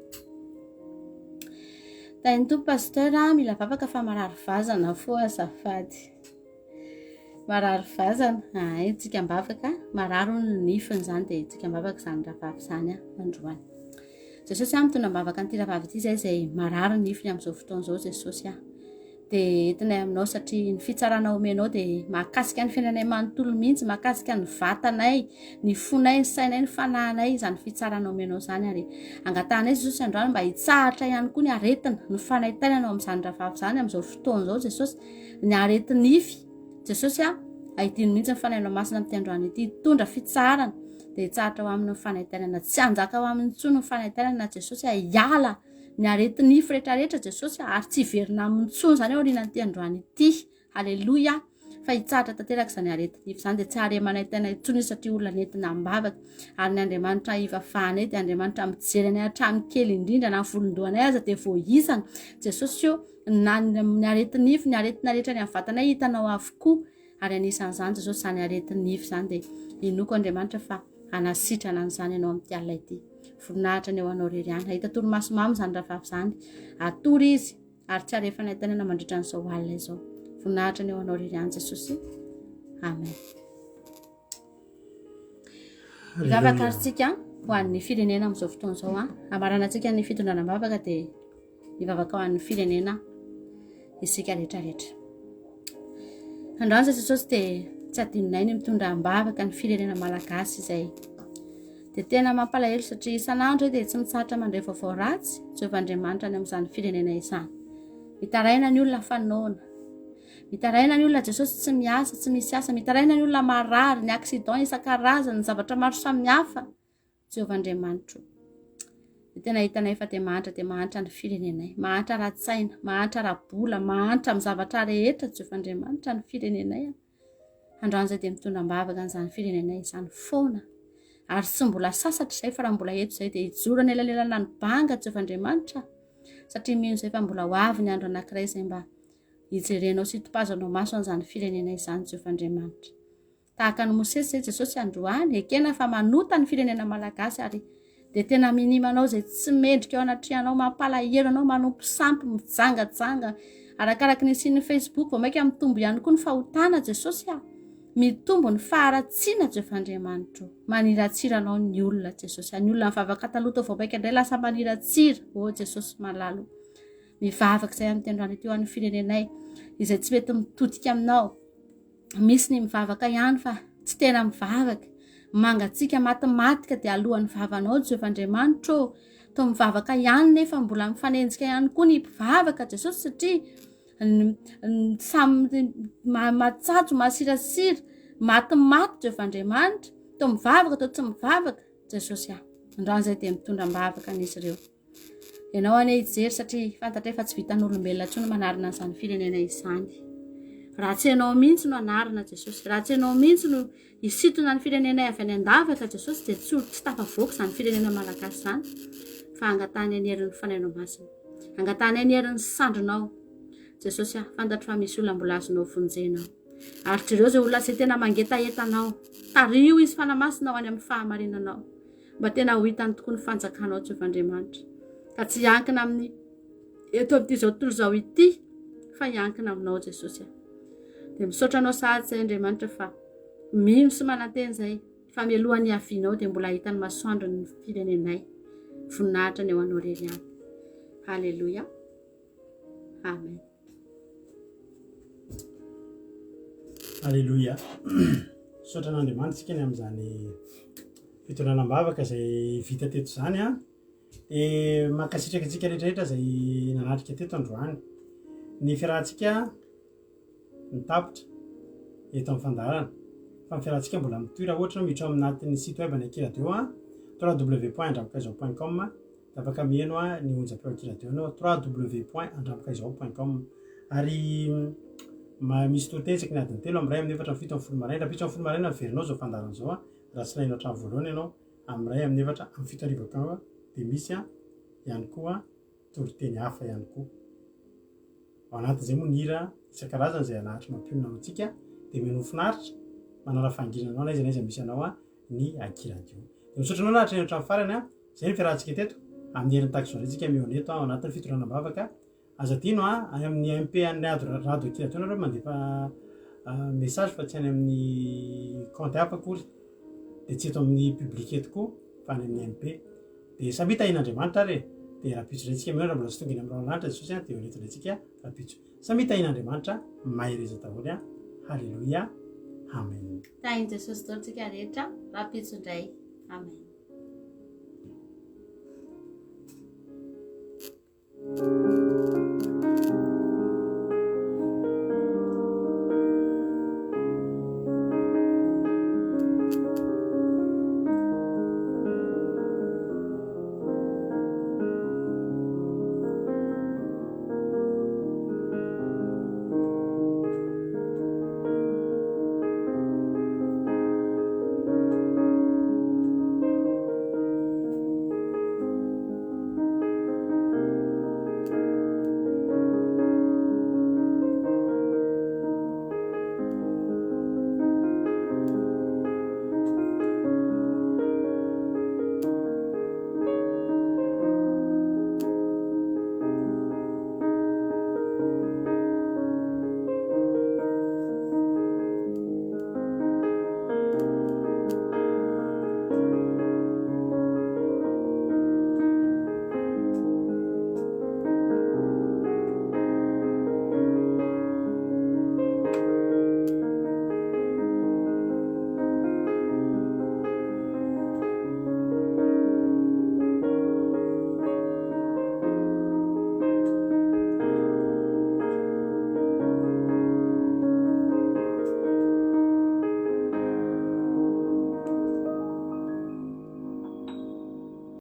Tainy tompo pasteur mila vavaka fa marary vazana fo azafady. Marary vazana. Tsika mbavaka marary ny nifiny zany dia tsika mbavaka zany rahavavy zany androany. Jesosy mitondra mbavaka an'ity rahavavy ity zay marary ny nifiny amin'izao fotoana izao Jesosy dia entinay aminao satria ny fitsarana omenao dia mahakasika ny fiainanay manontolo mihitsy, mahakasika ny vatanay, ny fonay, ny sainay, ny fanahinay izany fitsarana omenao zany, ary angatahanay Jesosy androany mba hitsahatra ihany koa ny aretina, ny fanaitenana amin'izany rahavavy zany amin'izao fotoana izao Jesosy, ny aretinify Jesosy ahitiny mihitsy ny fanahinao masina amin'ity androany ity, hitondra fitsarana dia hitsahatra ho amin'ny fanaitenana, tsy hanjaka ho amin'ny tsony ny fanaitenana Jesosy hiala ny aretinify rehetrarehetra Jesosy, ary tsy hiverina amin'ny tsony zany ao aorianan'ity androany ity. Haleloia. Fa hitsahatra tanteraka izany aretinify izany dia tsy hare manaitena intsony satria olona nentina mbavaka, ary ny Andriamanitra hivafahanay dia Andriamanitra mijery anay hatramin'ny kely indrindra na volondohanay aza dia voaisana Jesosy na ny aretinify, ny aretina rehetra ny amin'ny vatanay hitanao avokoa, ary anisan'izany Jesosy izany aretinify izany dia inoko Andriamanitra fa hanasitrana an'izany ianao amin'ity alina ity. Voninahitra ny eo anao reriany, ahita toromaso mamy izany rahavavy izany, atory izy ary tsy harefa naitenana mandritra n'izao alina izao. Voninahitra ny eo anao reriany Jesosy. Amen. Mivavaka aritsika ho an'ny firenena amin'izao fotoana izao hamarana antsika ny fitondrana mbavaka dia mivavaka ho an'ny firenena isika rehetrarehetra. Androany Jesosy dia tsy adinonay ny mitondra mbavaka ny firenena malagasy izay dia tena mampalahelo satria isan'andro dia tsy mitsahatra mandray vaovao ratsy Jehovah Andriamanitra ny amin'izany firenena izany. Mitaraina ny olona fanoana, mitaraina ny olona Jesosy tsy miasa, tsy misy asa, mitaraina ny olona marary, ny accident isan-karazany, ny zavatra maro samihafa Jehovah Andriamanitra. Dia tena hitanay fa dia mahantra ny firenenay, mahantra ra-tsaina, mahantra ra-bola, mahantra amin'ny zavatra rehetra Jehovah Andriamanitra ny firenenay. Androany izay dia mitondra mbavaka n'izany firenenay izany foana, ary tsy mbola sasatra izay fa raha mbola eto izay dia hijoro ny elalelana ny banga Jehovah Andriamanitra, satria mino izay fa mbola ho avy ny andro anankiray izay mba hijerenao sy hitopazanao maso an'izany firenenay izany Jehovah Andriamanitra. Tahaka ny Mosesy izay Jesosy androany ekena fa manota ny firenena malagasy, ary dia tena minimanao izay tsy mendrika ao anatrianao, mampalahelo anao, manompo sampy, mijangajanga arakaraka ny sin'ny Facebook, vao maika mitombo ihany koa ny fahotana Jesosy mitombo ny faharatsiana Jehovah Andriamanitra. Maniratsira anao ny olona Jesosy, ny olona mivavaka taloha vao maika indray lasa maniratsira Jesosy malalo. Mivavaka izay amin'ny androany ity ho an'ny firenenay izay tsy mety mitodika aminao. Misy ny mivavaka ihany fa tsy tena mivavaka, mangatsika matematika dia alohan'ny vavanao Jehovah Andriamanitra. Toa mivavaka ihany nefa mbola mifanenjika ihany koa ny mpivavaka Jesosy satria samy matsajo, masirasira, maty Jehovah Andriamanitra. Toa mivavaka, toa tsy mivavaka Jesosy androany izay dia mitondra mbavaka an'izy ireo. Ianao ane hijery satria fantatra efa tsy vitan'olombelona intsony manarina an'izany firenena izany. Raha tsy ianao mihitsy no anarina Jesosy, raha tsy ianao mihitsy no hisintona ny firenenay avy any andavaka Jesosy dia tsy tafavoaka izany firenena malagasy izany. fa angatany anerin'ny fanainao masina, angatany anerin'ny sandronao Jesosy. Fantatro fa misy olona mbola azonao vonjenao, ary ireo zay olona zay tena mangetaentanao, tario izy fanamasinao any amin'ny fahamarinanao, mba tena ho hitany tokoa ny fanjakanao Jehovandriamanitra, ka tsy hiankina amin'ny eto amin'ity zao tontolo zao ity, fa hiankina aminao Jesosy. Dia misaotra anao sahady zay Andriamanitra fa mino sy mananteny zay, fa mialohan'ny avinao dia mbola hitany masoandro ny firenenay, voninahitra ny eo anao rery any. Halleluia, amen. Alleluia. Misaotra an'Andriamanitra isika ny amin'izany fitoranam-bavaka izay vita teto izany a. Dia mankasitraka antsika rehetrarehetra izay nanatrika teto androany. Ny fiarahantsika nitapotra eto amin'ny fandarana, fa ny fiarahantsika mbola mitohy raha ohatra miditra aminatin'ny site web ny Akiradio a www.andramakaizao.com, dia afaka miheno a ny onjam-peo Akiradio anao www.andramakaizao.com. Ary misy torotentsaka ny adiny 3 amin'ny 1 amin'ny 4 amin'ny 7 amin'ny 10 maraina, 7 amin'ny 10 maraina verinao zao fandarana zao a, raha tsy lainao hatramin'ny voalohany ianao amin'ny 1 amin'ny 4 amin'ny 7 arivo akao. Dia misy a ihany koa toroteny hafa ihany koa ao anatin'izay moa ny hira isan-karazany izay alahatra mampionona antsika, dia mino finaritra manala fangiranao na iza misy anao a ny Akiradio. Dia misaotra anao nahatra ny hatramin'ny farany a. Izay ny fiarahantsika teto amin'ny herin'ny tahaka izao antsika mioneto ao anatin'ny fitoranam-bavaka. Aza tiano a any amin'ny MP ny radio Akiradio nareo mandefa message fa tsy any amin'ny compte hafa akory, dia tsy eto amin'ny public eto koa fa any amin'ny MP. Dia samy tahin'Andriamanitra ary, dia rapitso izay tsika mihona mbola tsy tonga eny amin'ny ranon'anitra Jesosy, dia hoentina tsika rapitso. Samy tahin'Andriamanitra mahireza daholo a. Halleluia, amen. Tahin' Jesosy daholo tsika rehetra, rapitso indray, amen.